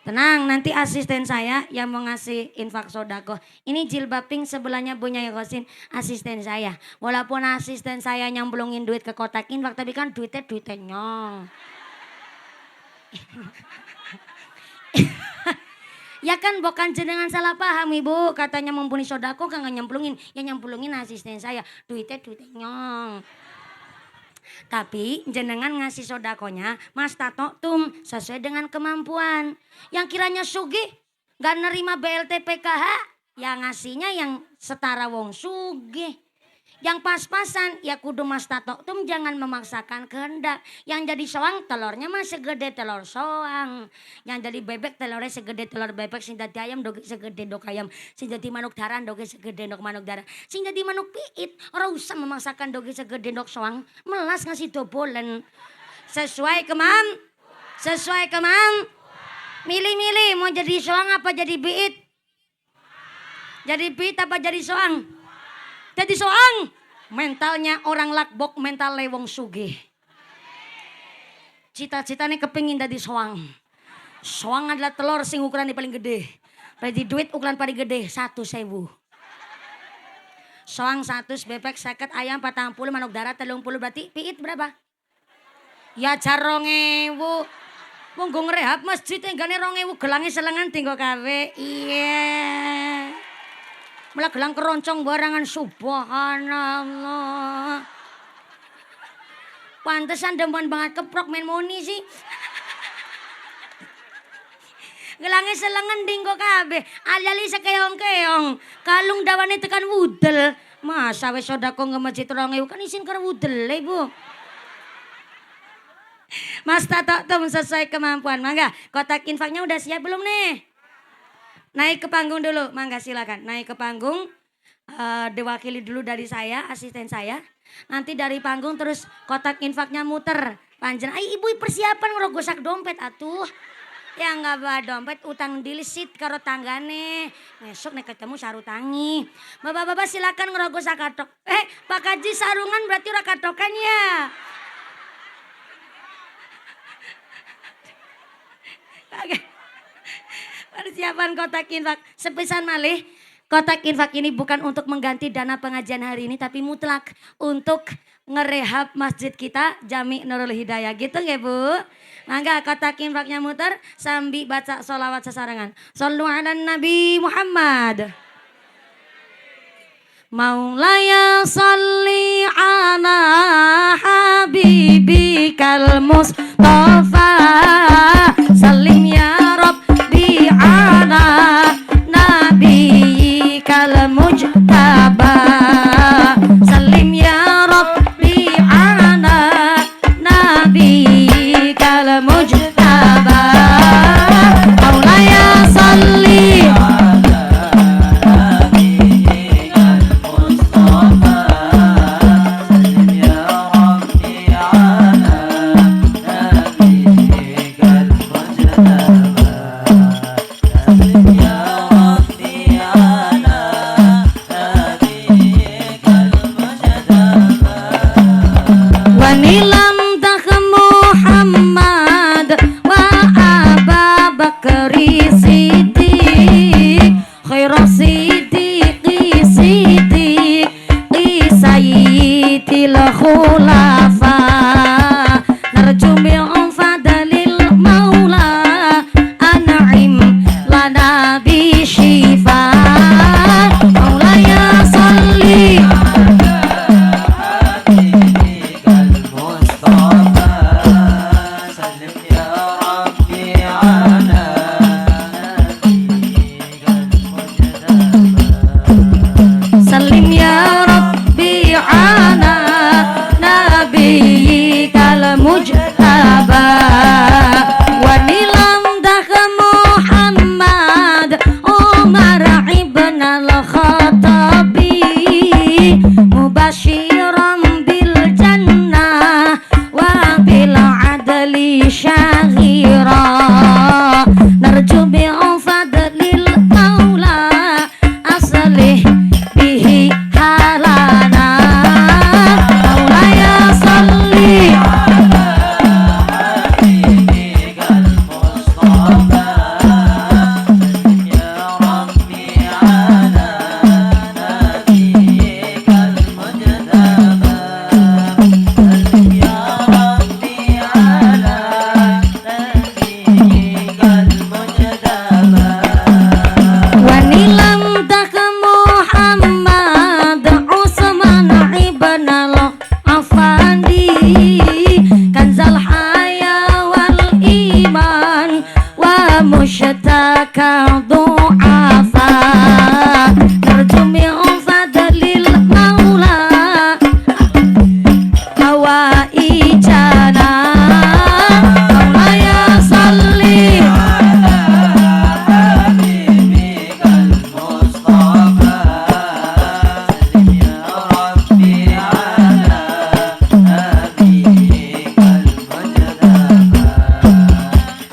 Tenang, nanti asisten saya yang mau ngasih infak sodako. Ini jilbab pink sebelahnya Bunya Yakosin, asisten saya. Walaupun asisten saya nyemplungin duit ke kotak infak, tapi kan duitnya nyong. Ya kan bukan jenengan salah paham ibu. Katanya mumpuni sodako kan gak nyemplungin. Ya nyemplungin asisten saya. Duitnya nyong. Tapi jenengan ngasih sodakonya Mas Tato tum sesuai dengan kemampuan. Yang kiranya sugih gak nerima BLT PKH. Ya ngasihnya yang setara wong sugih. Yang pas-pasan ya kudu Mas Tato tum jangan memaksakan kehendak. Yang jadi soang telurnya mah segede telur soang. Yang jadi bebek telurnya segede telur bebek. Sing jadi ayam doge segede dok ayam. Sing jadi manuk daran doge segede dok manuk daran. Sing jadi manuk piit ora usah memaksakan doge segede dok soang. Melas ngasih dobolen. Sesuai kemam. Milih-milih mau jadi soang apa jadi piit. Jadi piit apa jadi soang. Jadi soang, mentalnya orang lakbok, mental lewong sugih. Cita-citanya kepingin jadi soang. Soang adalah telur sing ukuran paling gede. Berarti duit ukuran paling gede 1.000. Soang 100, bebek 50, ayam 40, manuk darat 30, berarti piit berapa? Ya jar 2.000. Wong nggo ngrehab masjid enggane 2.000 gelange selengan tinggo kawe. Iya. Malah gelang keroncong barangan subhanallah. Pantesan demen banget keprok main moni sih. Gelangnya selengan dinggo kabeh. Alali sekeong-keong. Kalung dawane tekan wudel. Masa wis sodako nge-masjid 2.000 kan isin karo wudel ibu. Mas Tato tum sesuai kemampuan. Mangga kotak infaknya udah siap belum nih? Naik ke panggung dulu, mangga silakan. Naik ke panggung, diwakili dulu dari saya, asisten saya. Nanti dari panggung terus kotak infaknya muter. Panjen, ibu persiapan ngerogosak dompet atuh. Ya nggak bawa dompet, utang dilisit karo tanggane. Besok nek ketemu sarutangi. Bapak-bapak silakan ngerogosak katok. Pak Kaji sarungan berarti ora katokan ya. Oke. Persiapan kotak infak. Sepisan malih, kotak infak ini bukan untuk mengganti dana pengajian hari ini, tapi mutlak untuk ngerehab masjid kita Jami Nurul Hidayah. Gitu nggak bu? Mangga kotak infaknya muter sambil baca sholawat sesarengan. Shollu ala Nabi Muhammad. Maulaya salli ala habibikal Mustafa. Salim ya Rabbi ala mujtaba salim ya rabbi ala nabiyikal mujtaba maulaya salli Wanilam dak Muhammad wa Aba Bakri Siddiq khairu siddiqi siddiq sayyidil khulafa narju min fadlil maula an'im lana bi shifa maulaya salli salim ya rabbi ala nabiyikal mujtaba wa nilam dak Muhammad Umar ibn al-Khattabi mubashiran bil jannah wa bil adli syahira narju bi fadlil maula aslih bihi halana maulaya salli wanilam dak Muhammad Utsman ibn al-Affandi kanzal haya wal iman wa mushtaka du'afa narju min fadlil maula hawaijana maulaya salli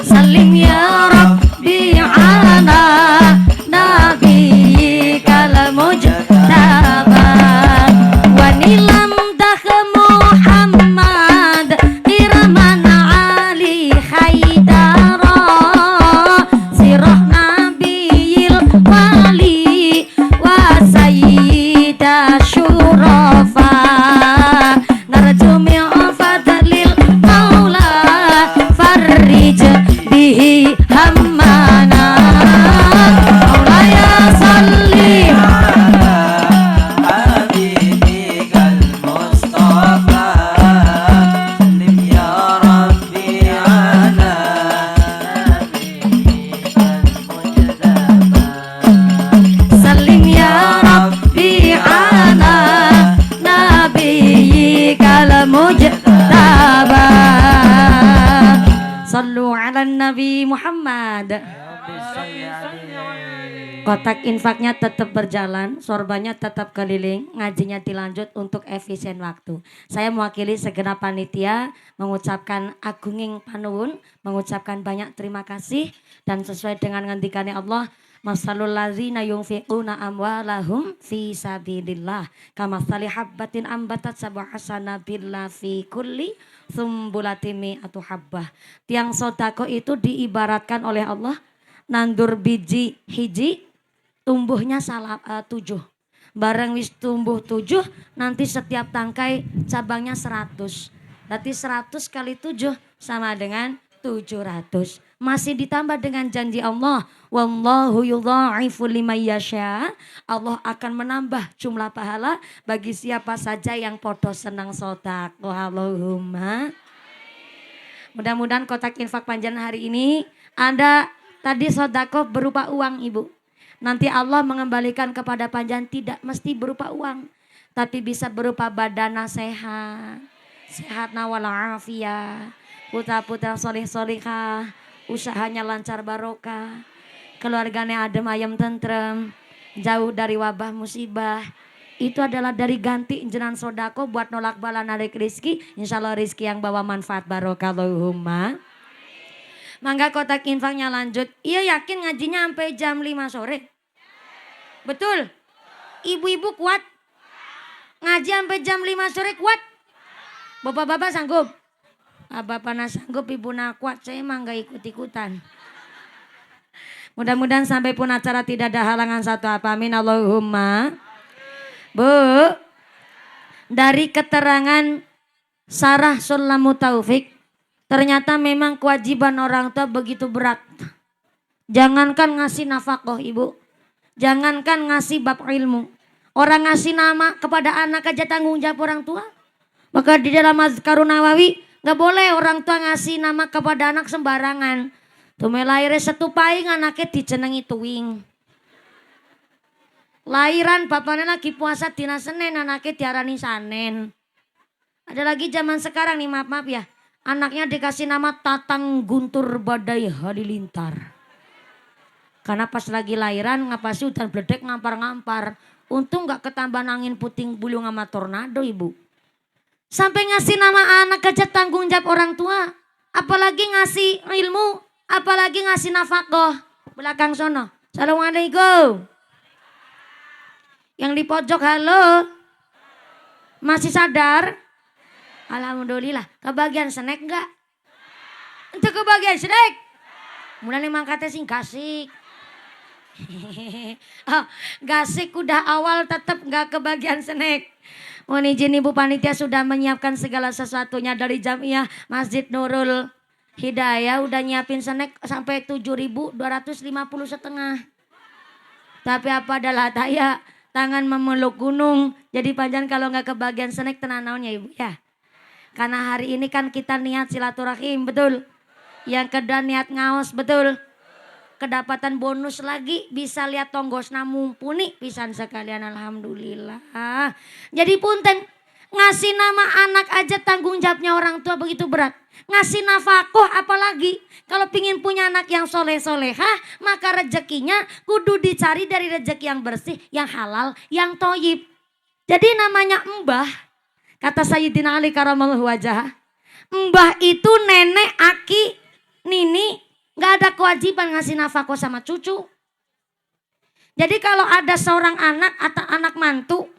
salim ya rabbi ala nabiyikal mujtaba wa nilam dak Muhammad irman ali haidara sirah nabiyil wali wa sayyida syurafa narju min fadlil maula farrij bihi hammana maulaya salli salim ya rabbi ala nabiyikal mujtaba sallu ala nabi Muhammad. Kotak infaknya tetap berjalan, sorbannya tetap keliling, ngajinya dilanjut untuk efisien waktu. Saya mewakili segenap panitia mengucapkan agunging panuwun, mengucapkan banyak terima kasih dan sesuai dengan ngendikannya Allah, masalul ladzina yunfiquna amwalahum fi sabilillah kamatsali habbatin ambatat sab'a sanabila fi kulli sumbulatin mi'atu habbah. Tiang sodako itu diibaratkan oleh Allah nandur biji hiji tumbuhnya 7. Bareng wis tumbuh 7 nanti setiap tangkai cabangnya 100. Berarti 100 kali 7 sama dengan 700. Masih ditambah dengan janji Allah, wallahu yudha'ifu liman yasha. Allah akan menambah jumlah pahala bagi siapa saja yang podo senang sedekah. Allahumma. Mudah-mudahan kotak infak panjang hari ini ada tadi sedekah berupa uang Ibu. Nanti Allah mengembalikan kepada panjang tidak mesti berupa uang. Tapi bisa berupa badana sehat. Sehat walafiat. Putra-putra soleh-solehah. Usahanya lancar barokah. Keluarganya adem ayem tentrem. Jauh dari wabah musibah. Itu adalah dari ganti jenang sodako buat nolak bala narik rizki. Insya Allah rizki yang bawa manfaat barokah. Allahumma. Mangga kotak infaknya lanjut. Iya yakin ngajinya sampai jam 5 sore? Betul? Ibu-ibu kuat? Ngaji sampai jam 5 sore kuat? Bapak-bapak sanggup? Bapak nak sanggup, ibu nak kuat. Saya emang gak ikut-ikutan. Mudah-mudahan sampai pun acara tidak ada halangan satu apa. Amin Allahumma. Bu, dari keterangan Sarah Sulamu Taufik, ternyata memang kewajiban orang tua begitu berat. Jangankan ngasih nafkah ibu, jangankan ngasih bab ilmu. Orang ngasih nama kepada anak aja tanggung jawab orang tua. Maka di dalam Azkarun Nawawi, gak boleh orang tua ngasih nama kepada anak sembarangan. Tume lahirnya setupaing anaknya dijenengi tuwing. Lahiran bapaknya lagi puasa dina Senin, anaknya diarani Sanen. Ada lagi zaman sekarang nih, maaf ya. Anaknya dikasih nama Tatang Guntur Badai Halilintar. Karena pas lagi lahiran ngapasi hutan bledek ngampar-ngampar. Untung gak ketambahan angin puting buluh sama tornado ibu. Sampai ngasih nama anak aja tanggung jawab orang tua. Apalagi ngasih ilmu, apalagi ngasih nafkah. Belakang sono. Assalamualaikum. Yang di pojok halo. Masih sadar? Alhamdulillah. Kebagian snack enggak? Untuk kebagian snack? Mulai mangkatnya sing gasik. Oh, gasik udah awal tetap enggak kebagian snack. Mohon izin Ibu Panitia sudah menyiapkan segala sesuatunya dari Jamiah Masjid Nurul Hidayah. Udah nyiapin snack sampai 7.250 setengah. Tapi apa adalah daya. Tangan memeluk gunung. Jadi panjang kalau nggak kebagian snack tenang naonnya ibu ya. Karena hari ini kan kita niat silaturahim betul. Yang kedua niat ngaos betul. Kedapatan bonus lagi bisa lihat tonggosna mumpuni pisan sekalian alhamdulillah. Jadi punten ngasih nama anak aja tanggung jawabnya orang tua begitu berat. Ngasih nafkah apalagi kalau pingin punya anak yang soleh-solehah maka rezekinya kudu dicari dari rezeki yang bersih, yang halal, yang toyib. Jadi namanya mbah, kata Sayyidina Ali karamallahu wajah, mbah itu nenek, aki, nini gak ada kewajiban ngasih nafkah sama cucu. Jadi kalau ada seorang anak atau anak mantu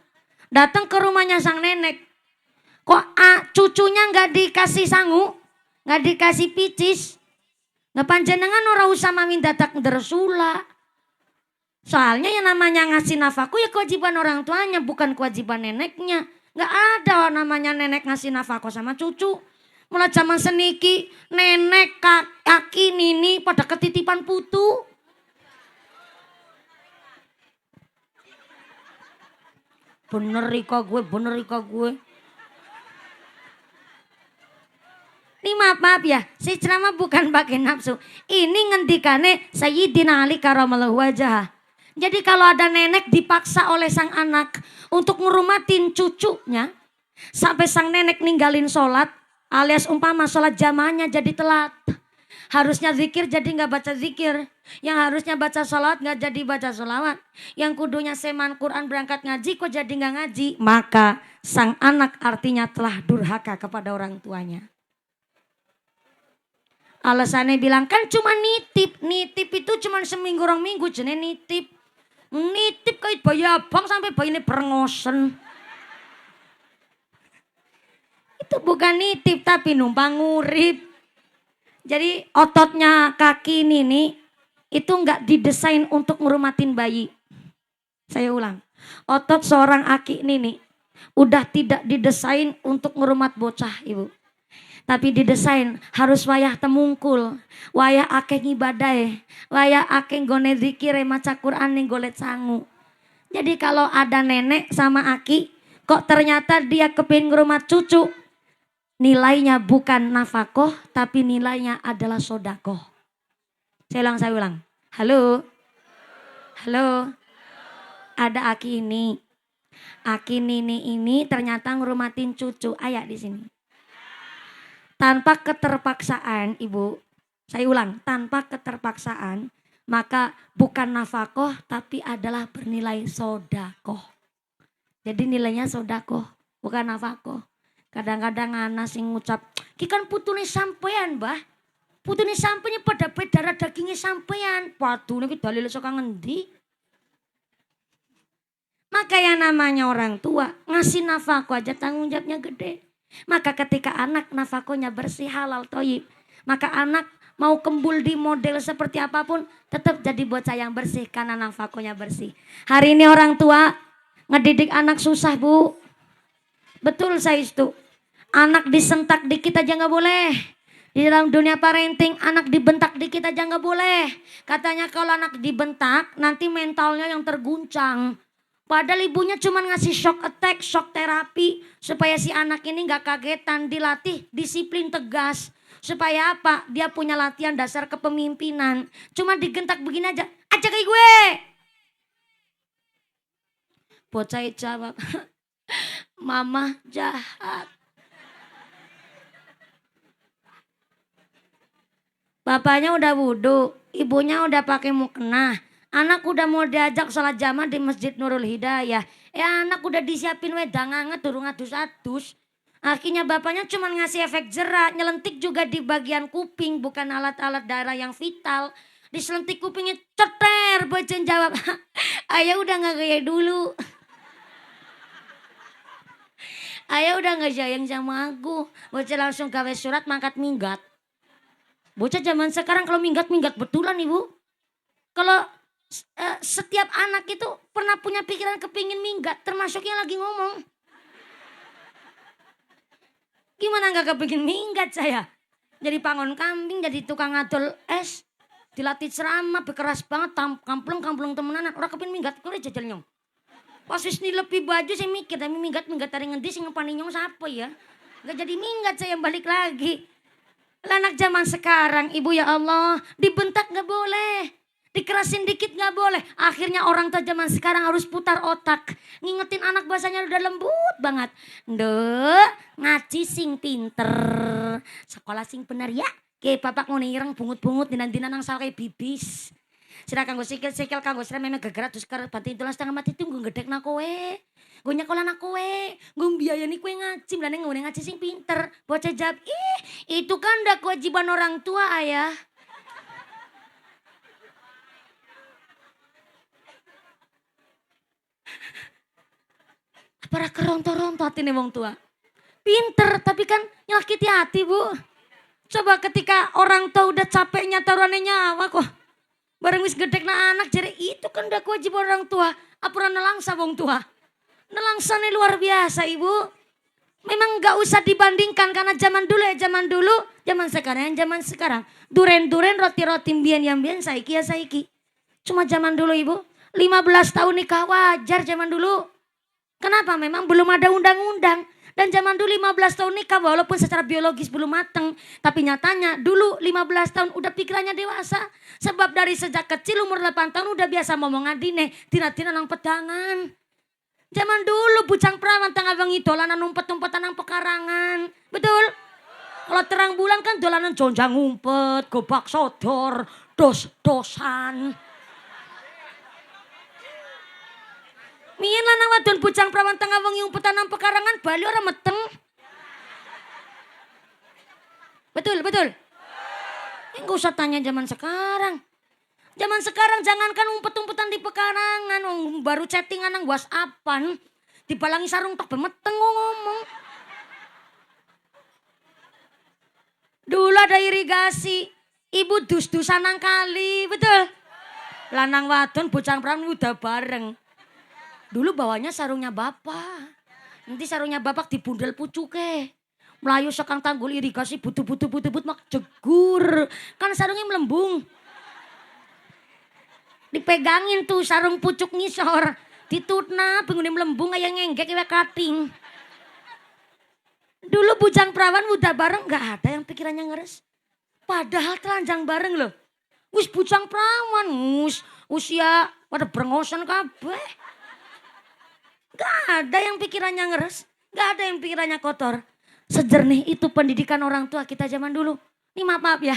datang ke rumahnya sang nenek, kok cucunya gak dikasih sangu, gak dikasih picis, nggak panjenengan ora usah minta tak dersula. Soalnya yang namanya ngasih nafkah ya kewajiban orang tuanya, bukan kewajiban neneknya. Nggak ada namanya nenek ngasih nafkah sama cucu. Mulai zaman seniki nenek, kaki, nini pada ketitipan putu. Bener Rika gue. Ini maaf ya, si ceramah bukan pakai nafsu. Ini ngendikane Sayyidina Ali karamallahu wajah. Jadi kalau ada nenek dipaksa oleh sang anak untuk ngerumatin cucunya. Sampai sang nenek ninggalin sholat alias umpama sholat jamaahnya jadi telat. Harusnya zikir jadi gak baca zikir. Yang harusnya baca sholat gak jadi baca sholawat. Yang kudunya seman Quran berangkat ngaji kok jadi gak ngaji. Maka sang anak artinya telah durhaka kepada orang tuanya. Alasannya bilang kan cuma nitip. Nitip itu cuma seminggu orang minggu jenis nitip. Nitip kait bayi abang sampai bayi ini berengosen. Itu bukan nitip tapi numpang ngurip. Jadi ototnya kaki nini itu enggak didesain untuk ngurumatin bayi. Saya ulang. Otot seorang aki nini udah tidak didesain untuk ngurumat bocah ibu. Tapi didesain harus wayah temungkul, wayah akeh ngibadai, wayah akeh gone zikir maca Quran ning golet sangu. Jadi kalau ada nenek sama aki, kok ternyata dia kepingin ngrumat cucu, nilainya bukan nafkah, tapi nilainya adalah sodakoh. Saya ulang. Halo. Halo, ada Aki ini. Aki Nini ini ternyata ngurumatin cucu. Ayah di sini. Tanpa keterpaksaan, Ibu. Saya ulang, tanpa keterpaksaan, maka bukan nafkah tapi adalah bernilai sodakoh. Jadi nilainya sodakoh, bukan nafkah. Kadang-kadang anak sing ngucap, ki kan putune sampean, Mbah. Putune sampeyan pada darah dagingnya sampean. Waduh, ini dalil saka ngendi? Maka yang namanya orang tua ngasih nafkah aja tanggung jawabnya gede. Maka ketika anak nafkahnya bersih halal toyib, maka anak mau kembul di model seperti apapun tetap jadi bocah yang bersih karena nafkahnya bersih. Hari ini orang tua ngedidik anak susah, Bu. Betul saya itu. Anak disentak dikit aja nggak boleh. Di dalam dunia parenting anak dibentak dikit aja nggak boleh. Katanya kalau anak dibentak nanti mentalnya yang terguncang. Padahal ibunya cuma ngasih shock attack, shock terapi. Supaya si anak ini gak kagetan, dilatih disiplin tegas. Supaya apa? Dia punya latihan dasar kepemimpinan. Cuma digentak begini aja, aja kayak gue. Bocah jawab, mama jahat. Bapaknya udah wudhu, ibunya udah pakai mukena. Anak udah mau diajak sholat jamaah di Masjid Nurul Hidayah. Anak udah disiapin wedang anget durung adus-adus. Akhirnya bapaknya cuma ngasih efek jerak, nyelentik juga di bagian kuping, bukan alat-alat darah yang vital. Diselentik kupingnya ceter, bocah jawab, ayah udah gak kayak dulu. Ayah udah gak sayang sama aku. Bocah langsung gawe surat mangkat minggat. Bocah zaman sekarang kalau minggat-minggat betulan ibu. Kalau setiap anak itu pernah punya pikiran kepingin minggat, termasuk yang lagi ngomong. Gimana gak kepingin minggat saya? Jadi pangon kambing, jadi tukang ngadol es, dilatih ceramah, bekeras banget, kamplung temenan, orang kepingin minggat, kok jajal nyong. Pas wis lebih baju saya mikir, tapi minggat dari ngendi sing ngepani nyong siapa ya? Gak jadi minggat saya balik lagi. Anak zaman sekarang, ibu ya Allah, dibentak gak boleh. Dikerasin dikit gak boleh. Akhirnya orang tua zaman sekarang harus putar otak. Ngingetin anak bahasanya udah lembut banget. Ndek, ngaji sing pinter. Sekolah sing bener ya. Kayak bapak ngonireng bungut-bungut dinan-dinan nang sawah kayak bibis. Sira kanggo sikil-sikil kanggo sira memang gegerat terus karo banting tulang setengah mati itu nggo gedhek nak kowe. Nggo nyekolah nak kowe. Nggo mbiayani kowe ngaji, mlane ngene ngaji sing pinter. Bocah jawab, "Ih, itu kan udah kewajiban orang tua, Ayah." Para keronto-ronto hati nih wong tua. Pinter tapi kan nyakiti hati, Bu. Coba ketika orang tua udah capeknya taruhannya nyawa kok. Bareng wis gedek na anak jadi itu kan udah kewajiban orang tua. Apura nelangsa wong tua. Nelangsane luar biasa, Ibu. Memang gak usah dibandingkan karena zaman dulu ya zaman sekarang. Duren-duren roti-roti mbien yang mbien saiki ya saiki. Cuma zaman dulu, Ibu. 15 tahun nikah wajar zaman dulu. Kenapa? Memang belum ada undang-undang. Dan zaman dulu 15 tahun nikah walaupun secara biologis belum mateng. Tapi nyatanya dulu 15 tahun udah pikirannya dewasa. Sebab dari sejak kecil umur 8 tahun udah biasa ngomong adine. Tina-tina nang pedangan. Zaman dulu bujang perawan tengah wengi dolanan umpet-umpetan nang pekarangan. Betul? Kalau terang bulan kan dolanan jonjang umpet, gobak sodor, dos-dosan. Mien lanang wadon bujang prawan tengah wengi umpetan nang pekarangan bali ora meteng. Betul. Enggak usah tanya zaman sekarang. Zaman sekarang jangankan umpet-umpetan di pekarangan, baru chattingan nang WhatsAppan, dibalangi sarung tok bemeteng ngomong. Dulu ada irigasi, ibu dus-dusan nang kali, betul. Lanang wadon bujang prawan udah bareng. Dulu bawanya sarungnya bapak. Nanti sarungnya bapak dibundel pucuke. Melayu sekang tanggul irigasi butuh mak jegur. Kan sarungnya melembung. Dipegangin tuh sarung pucuk ngisor. Ditutna pengguni melembung kayak ngenggek kayak kating. Dulu bujang perawan udah bareng gak ada yang pikirannya ngeres. Padahal telanjang bareng loh. Wis bujang perawan, Usia pada brengosan kabeh. Gak ada yang pikirannya ngeres, gak ada yang pikirannya kotor. Sejernih itu pendidikan orang tua kita zaman dulu. Ini maaf ya,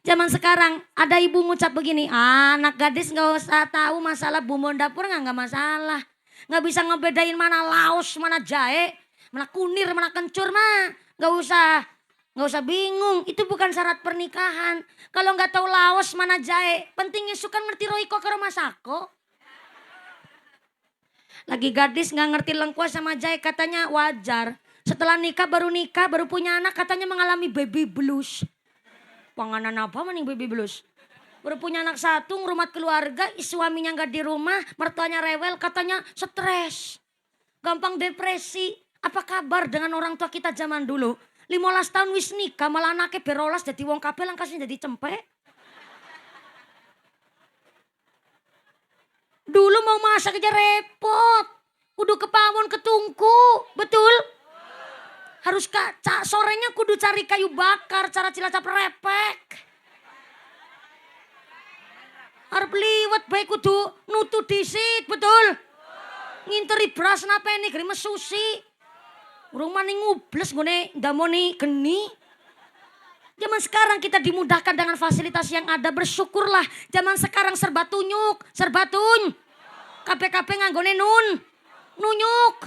zaman sekarang ada ibu ngucap begini, anak gadis gak usah tahu masalah bumbu dapur nggak masalah. Nggak bisa ngebedain mana laos, mana jahe, mana kunir, mana kencur mah. Nggak usah bingung, itu bukan syarat pernikahan. Kalau nggak tahu laos mana jahe, pentingnya suka ngerti roiko ke rumah sako. Lagi gadis nggak ngerti lengkuas sama jahe katanya wajar. Setelah nikah baru punya anak katanya mengalami baby blues. Panganan apa maning baby blues? Baru punya anak satu, ngurumat keluarga, suaminya nggak di rumah, mertuanya rewel, katanya stres, gampang depresi. Apa kabar dengan orang tua kita zaman dulu? 15 tahun wis nikah, malah anaknya berolas jadi wong kabel, angkasnya jadi cempek. Dulu mau masak aja repot, kudu ke pawon ke tungku, betul? Harus kaca, sorenya kudu cari kayu bakar, cara cilacap repek. Arep liwat baik kudu nutu disik, betul? Nginteri beras napa ini grimes susi. Urung maning ngubles gone ndamoni geni. Zaman sekarang kita dimudahkan dengan fasilitas yang ada, bersyukurlah. Zaman sekarang serba tunyuk, serba tuny. KPKP nganggone nunyuk.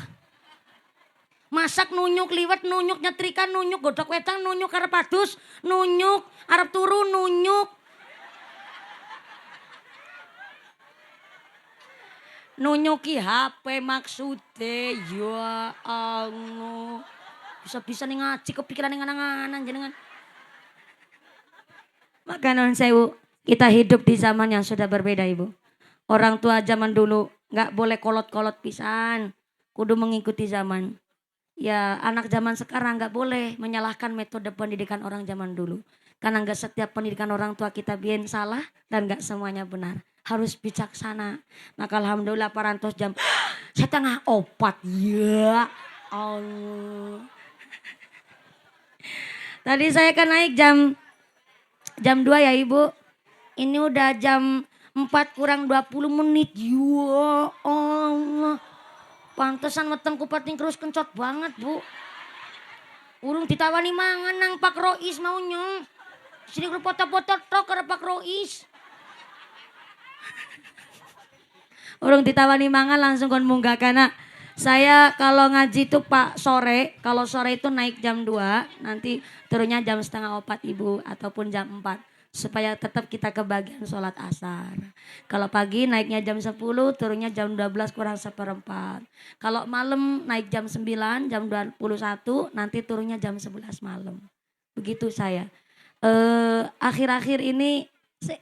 Masak nunyuk, liwat nunyuk, nyetrika nunyuk, godok wedang nunyuk, arep adus nunyuk, arep turu nunyuk. Nunyuki HP maksudnya, ya Allah. Bisa-bisa nih ngaji kepikiran yang angan-angan jenengan. Maka non sewu, kita hidup di zaman yang sudah berbeda ibu. Orang tua zaman dulu nggak boleh kolot-kolot pisan, kudu mengikuti zaman. Ya anak zaman sekarang nggak boleh menyalahkan metode pendidikan orang zaman dulu. Karena nggak setiap pendidikan orang tua kita bikin salah dan nggak semuanya benar. Harus bijaksana. Maka alhamdulillah parantos jam setengah opat. Ya Allah. Tadi saya kan naik jam 2 ya ibu. Ini udah jam 4 kurang 20 menit. Ya Allah. Pantesan weteng kupating terus kencot banget bu. Urung ditawani mangan nang Pak Rois maunya. Sini foto-foto tok ke Pak Rois. Urung ditawani mangan langsung kon munggah karena saya kalau ngaji itu Pak sore, kalau sore itu naik jam 2, nanti turunnya jam setengah 4 ibu ataupun jam 4 supaya tetap kita kebagian sholat asar. Kalau pagi naiknya jam 10, turunnya jam 12 kurang seperempat. Kalau malam naik jam 9, jam 21, nanti turunnya jam 11 malam. Begitu saya. Akhir-akhir ini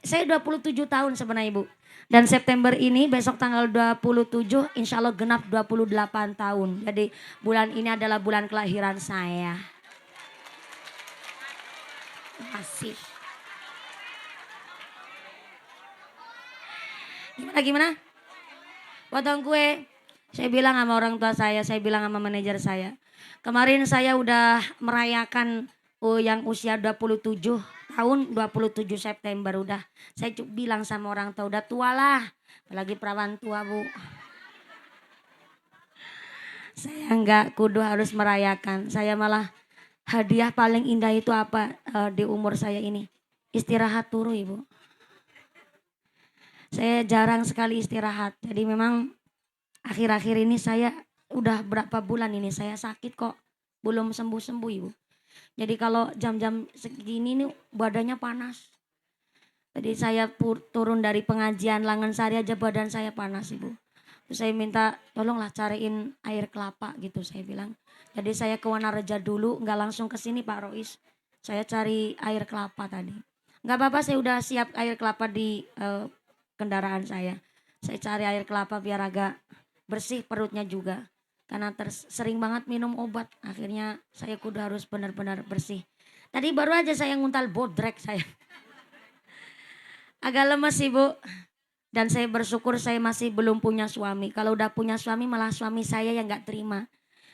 saya 27 tahun sebenarnya ibu. Dan September ini besok tanggal 27 insya Allah genap 28 tahun. Jadi bulan ini adalah bulan kelahiran saya. Masih. Gimana? Potong kue. Saya bilang sama orang tua saya bilang sama manajer saya. Kemarin saya udah merayakan yang usia 27 tahun 27 September udah. Saya bilang sama orang tua udah tua lah. Apalagi perawan tua bu. Saya enggak kudu harus merayakan. Saya malah hadiah paling indah itu apa di umur saya ini. Istirahat turu ibu. Saya jarang sekali istirahat. Jadi memang akhir-akhir ini saya udah berapa bulan ini saya sakit kok. Belum sembuh-sembuh ibu. Jadi kalau jam-jam segini nih badannya panas. Tadi saya turun dari pengajian Langgensari aja badan saya panas ibu. Terus saya minta tolonglah cariin air kelapa gitu saya bilang. Jadi saya ke Wanareja dulu nggak langsung ke sini Pak Rois. Saya cari air kelapa tadi. Nggak apa-apa saya udah siap air kelapa di kendaraan saya. Saya cari air kelapa biar agak bersih perutnya juga. Karena sering banget minum obat. Akhirnya saya kudu harus benar-benar bersih. Tadi baru aja saya nguntal bodrek saya. Agak lemes ibu. Dan saya bersyukur saya masih belum punya suami. Kalau udah punya suami malah suami saya yang gak terima.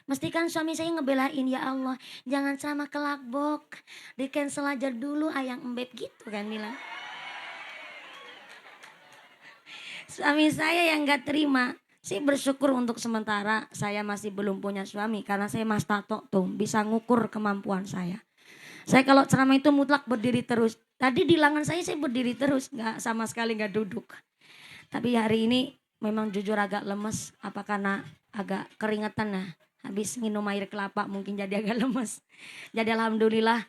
Mesti kan suami saya ngebelain ya Allah. Jangan sama kelakbok. Di cancel aja dulu ayang embeb gitu kan bilang. Suami saya yang gak terima. Saya bersyukur untuk sementara saya masih belum punya suami. Karena saya mas tato tuh bisa ngukur kemampuan saya. Saya kalau ceramah itu mutlak berdiri terus. Tadi di lengan saya berdiri terus. Gak sama sekali gak duduk. Tapi hari ini memang jujur agak lemes. Apa karena agak keringetan nah. Habis minum air kelapa mungkin jadi agak lemes. Jadi alhamdulillah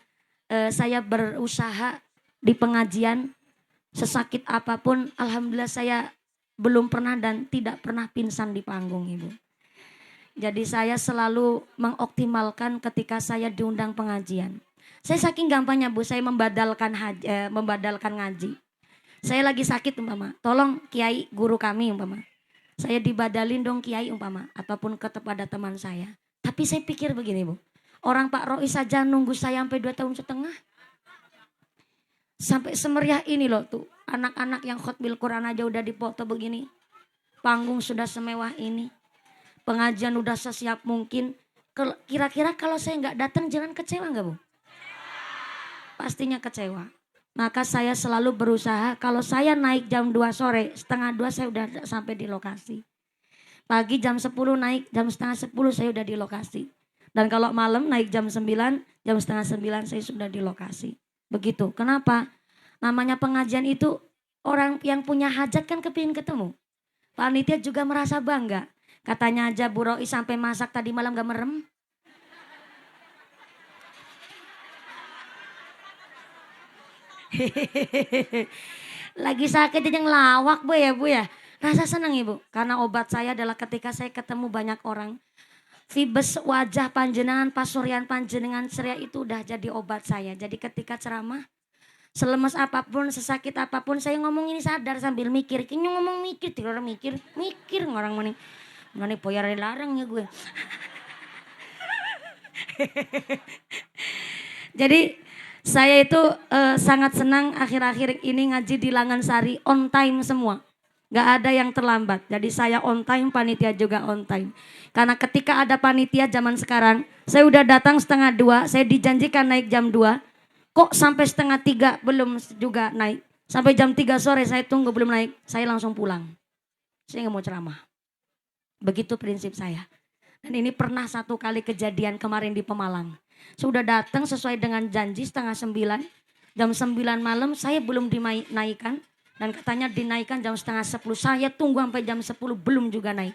saya berusaha di pengajian. Sesakit apapun alhamdulillah saya belum pernah dan tidak pernah pingsan di panggung Ibu. Jadi saya selalu mengoptimalkan ketika saya diundang pengajian. Saya saking gampangnya Bu, saya membadalkan ngaji. Saya lagi sakit umpama, tolong kiai guru kami umpama. Saya dibadalin dong kiai umpama, ataupun kepada teman saya. Tapi saya pikir begini Bu, orang Pak Rois saja nunggu saya sampai 2 tahun setengah. Sampai semeriah ini loh tuh. Anak-anak yang khotbil Quran aja udah dipoto begini. Panggung sudah semewah ini. Pengajian udah sesiap mungkin. Kira-kira kalau saya nggak datang jangan kecewa nggak Bu? Pastinya kecewa. Maka saya selalu berusaha kalau saya naik jam 2 sore, setengah 2 saya udah sampai di lokasi. Pagi jam 10 naik, jam setengah 10 saya udah di lokasi. Dan kalau malam naik jam 9, jam setengah 9 saya sudah di lokasi. Begitu. Kenapa? Namanya pengajian itu orang yang punya hajat kan kepingin ketemu. Panitia juga merasa bangga. Katanya aja Bu Rois sampai masak tadi malam gak merem. Lagi sakit aja ngelawak Bu ya. Rasa senang Ibu. Karena obat saya adalah ketika saya ketemu banyak orang. Vibes wajah panjenengan, pasurian panjenengan ceria itu udah jadi obat saya. Jadi ketika ceramah, selemes apapun, sesakit apapun, saya ngomong ini sadar sambil mikir. Kini ngomong mikir, tidur mikir orang mani. Mani poyar larang ya gue. Jadi saya itu sangat senang akhir-akhir ini ngaji di Langansari on time semua. Gak ada yang terlambat. Jadi saya on time, panitia juga on time. Karena ketika ada panitia zaman sekarang, saya udah datang setengah 2, saya dijanjikan naik jam 2. Kok sampai setengah 3 belum juga naik. Sampai jam 3 sore saya tunggu belum naik, saya langsung pulang. Saya gak mau ceramah. Begitu prinsip saya. Dan ini pernah satu kali kejadian kemarin di Pemalang. Saya udah datang sesuai dengan janji setengah 9. Jam 9 malam saya belum dinaikkan. Dan katanya dinaikkan jam setengah 10. Saya tunggu sampai jam 10 belum juga naik.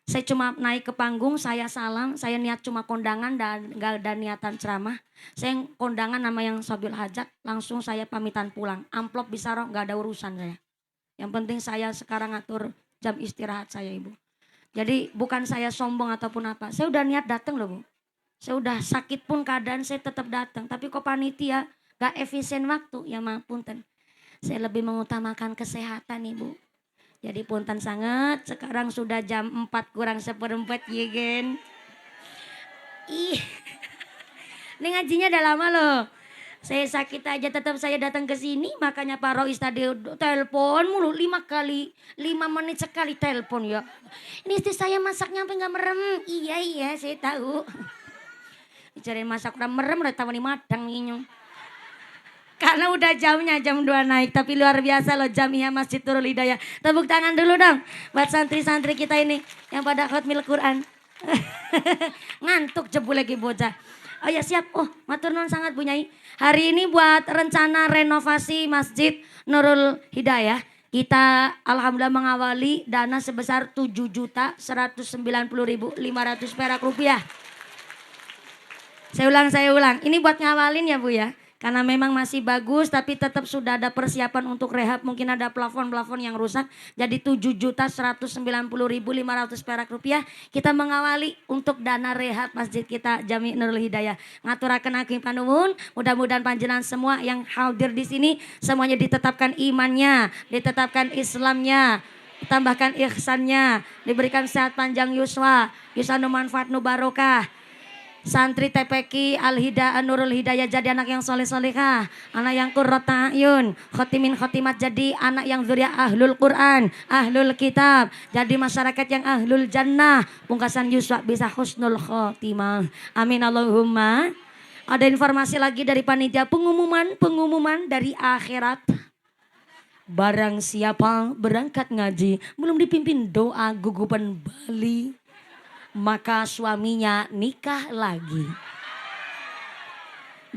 Saya cuma naik ke panggung, saya salam, saya niat cuma kondangan dan gak ada niatan ceramah. Saya kondangan nama yang sobil hajat, langsung saya pamitan pulang. Amplop bisa roh, gak ada urusan saya. Yang penting saya sekarang atur jam istirahat saya Ibu. Jadi bukan saya sombong ataupun apa. Saya udah niat datang loh Bu. Saya udah sakit pun keadaan saya tetap datang. Tapi kok panitia gak efisien waktu, ya maaf punten. Saya lebih mengutamakan kesehatan Ibu. Jadi punten sangat, sekarang sudah jam 4 kurang 1/4 ya gen. Ih, ini ngajinya udah lama loh. Saya sakit aja tetap saya datang ke sini. Makanya Pak Rois tadi telepon mulu 5 kali. 5 menit sekali telepon ya. Ini istri saya masaknya sampai gak merem. Iya saya tahu. Dicariin masak udah merem udah tahu nih madang nih. Karena udah jamnya jam 2 naik. Tapi luar biasa loh jamiah Masjid Nurul Hidayah. Tepuk tangan dulu dong. Buat santri-santri kita ini. Yang pada khotmil Quran. Ngantuk jebul lagi bocah. Oh ya siap. Oh matur nuwun sangat Bu Nyai. Hari ini buat rencana renovasi Masjid Nurul Hidayah. Kita alhamdulillah mengawali dana sebesar 7.190.500 perak rupiah. Saya ulang. Ini buat ngawalin ya Bu ya. Karena memang masih bagus tapi tetap sudah ada persiapan untuk rehab. Mungkin ada plafon-plafon yang rusak. Jadi 7.190.500 perak rupiah. Kita mengawali untuk dana rehab masjid kita Jami Nurul Hidayah. Ngaturaken aking panuwun. Mudah-mudahan panjenengan semua yang hadir di sini semuanya ditetapkan imannya, ditetapkan Islamnya, ditambahkan ihsannya, diberikan sehat panjang yuswa, yusanu manfaat nu barokah. Santri TPQ Al-Hidayah Nurul Hidayah jadi anak yang soleh solehah, anak yang qurrat a'yun, khotimin khotimat jadi anak yang zuriat ahlul Quran, ahlul kitab, jadi masyarakat yang ahlul jannah, pungkasan yuswa bisa husnul khotimah. Amin Allahumma. Ada informasi lagi dari panitia pengumuman dari akhirat. Barang siapa berangkat ngaji belum dipimpin doa gugupan Bali, maka suaminya nikah lagi.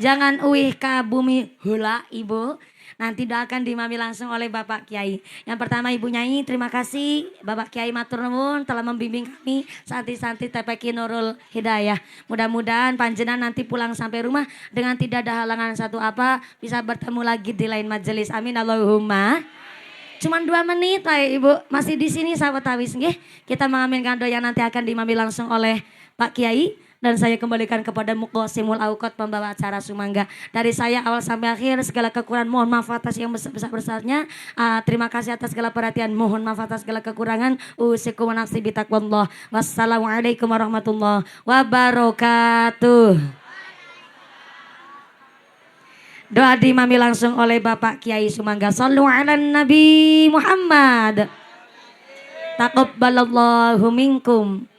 Jangan uih ka bumi hula ibu. Nanti doakan dimami langsung oleh Bapak Kiai. Yang pertama Ibu Nyai, terima kasih Bapak Kiai matur nuwun telah membimbing kami santri-santri TPQ Nurul Hidayah. Mudah-mudahan panjenengan nanti pulang sampai rumah dengan tidak ada halangan satu apa, bisa bertemu lagi di lain majelis. Amin Allahumma. Cuman 2 menit Pak Ibu, masih di sini sahabat Tawis nggih. Kita mengaminkan doa yang nanti akan dimami langsung oleh Pak Kiai. Dan saya kembalikan kepada Muqosimul Awqat pembawa acara Sumangga. Dari saya awal sampai akhir segala kekurangan mohon maaf atas yang besar-besarnya. Terima kasih atas segala perhatian, mohon maaf atas segala kekurangan. Usikum wa nafsi bitaqwallah. Wassalamualaikum warahmatullahi wabarakatuh. Doa dimami langsung oleh Bapak Kiai Sumangga. Shallu ala Nabi Muhammad. Taqabbalallahu minkum.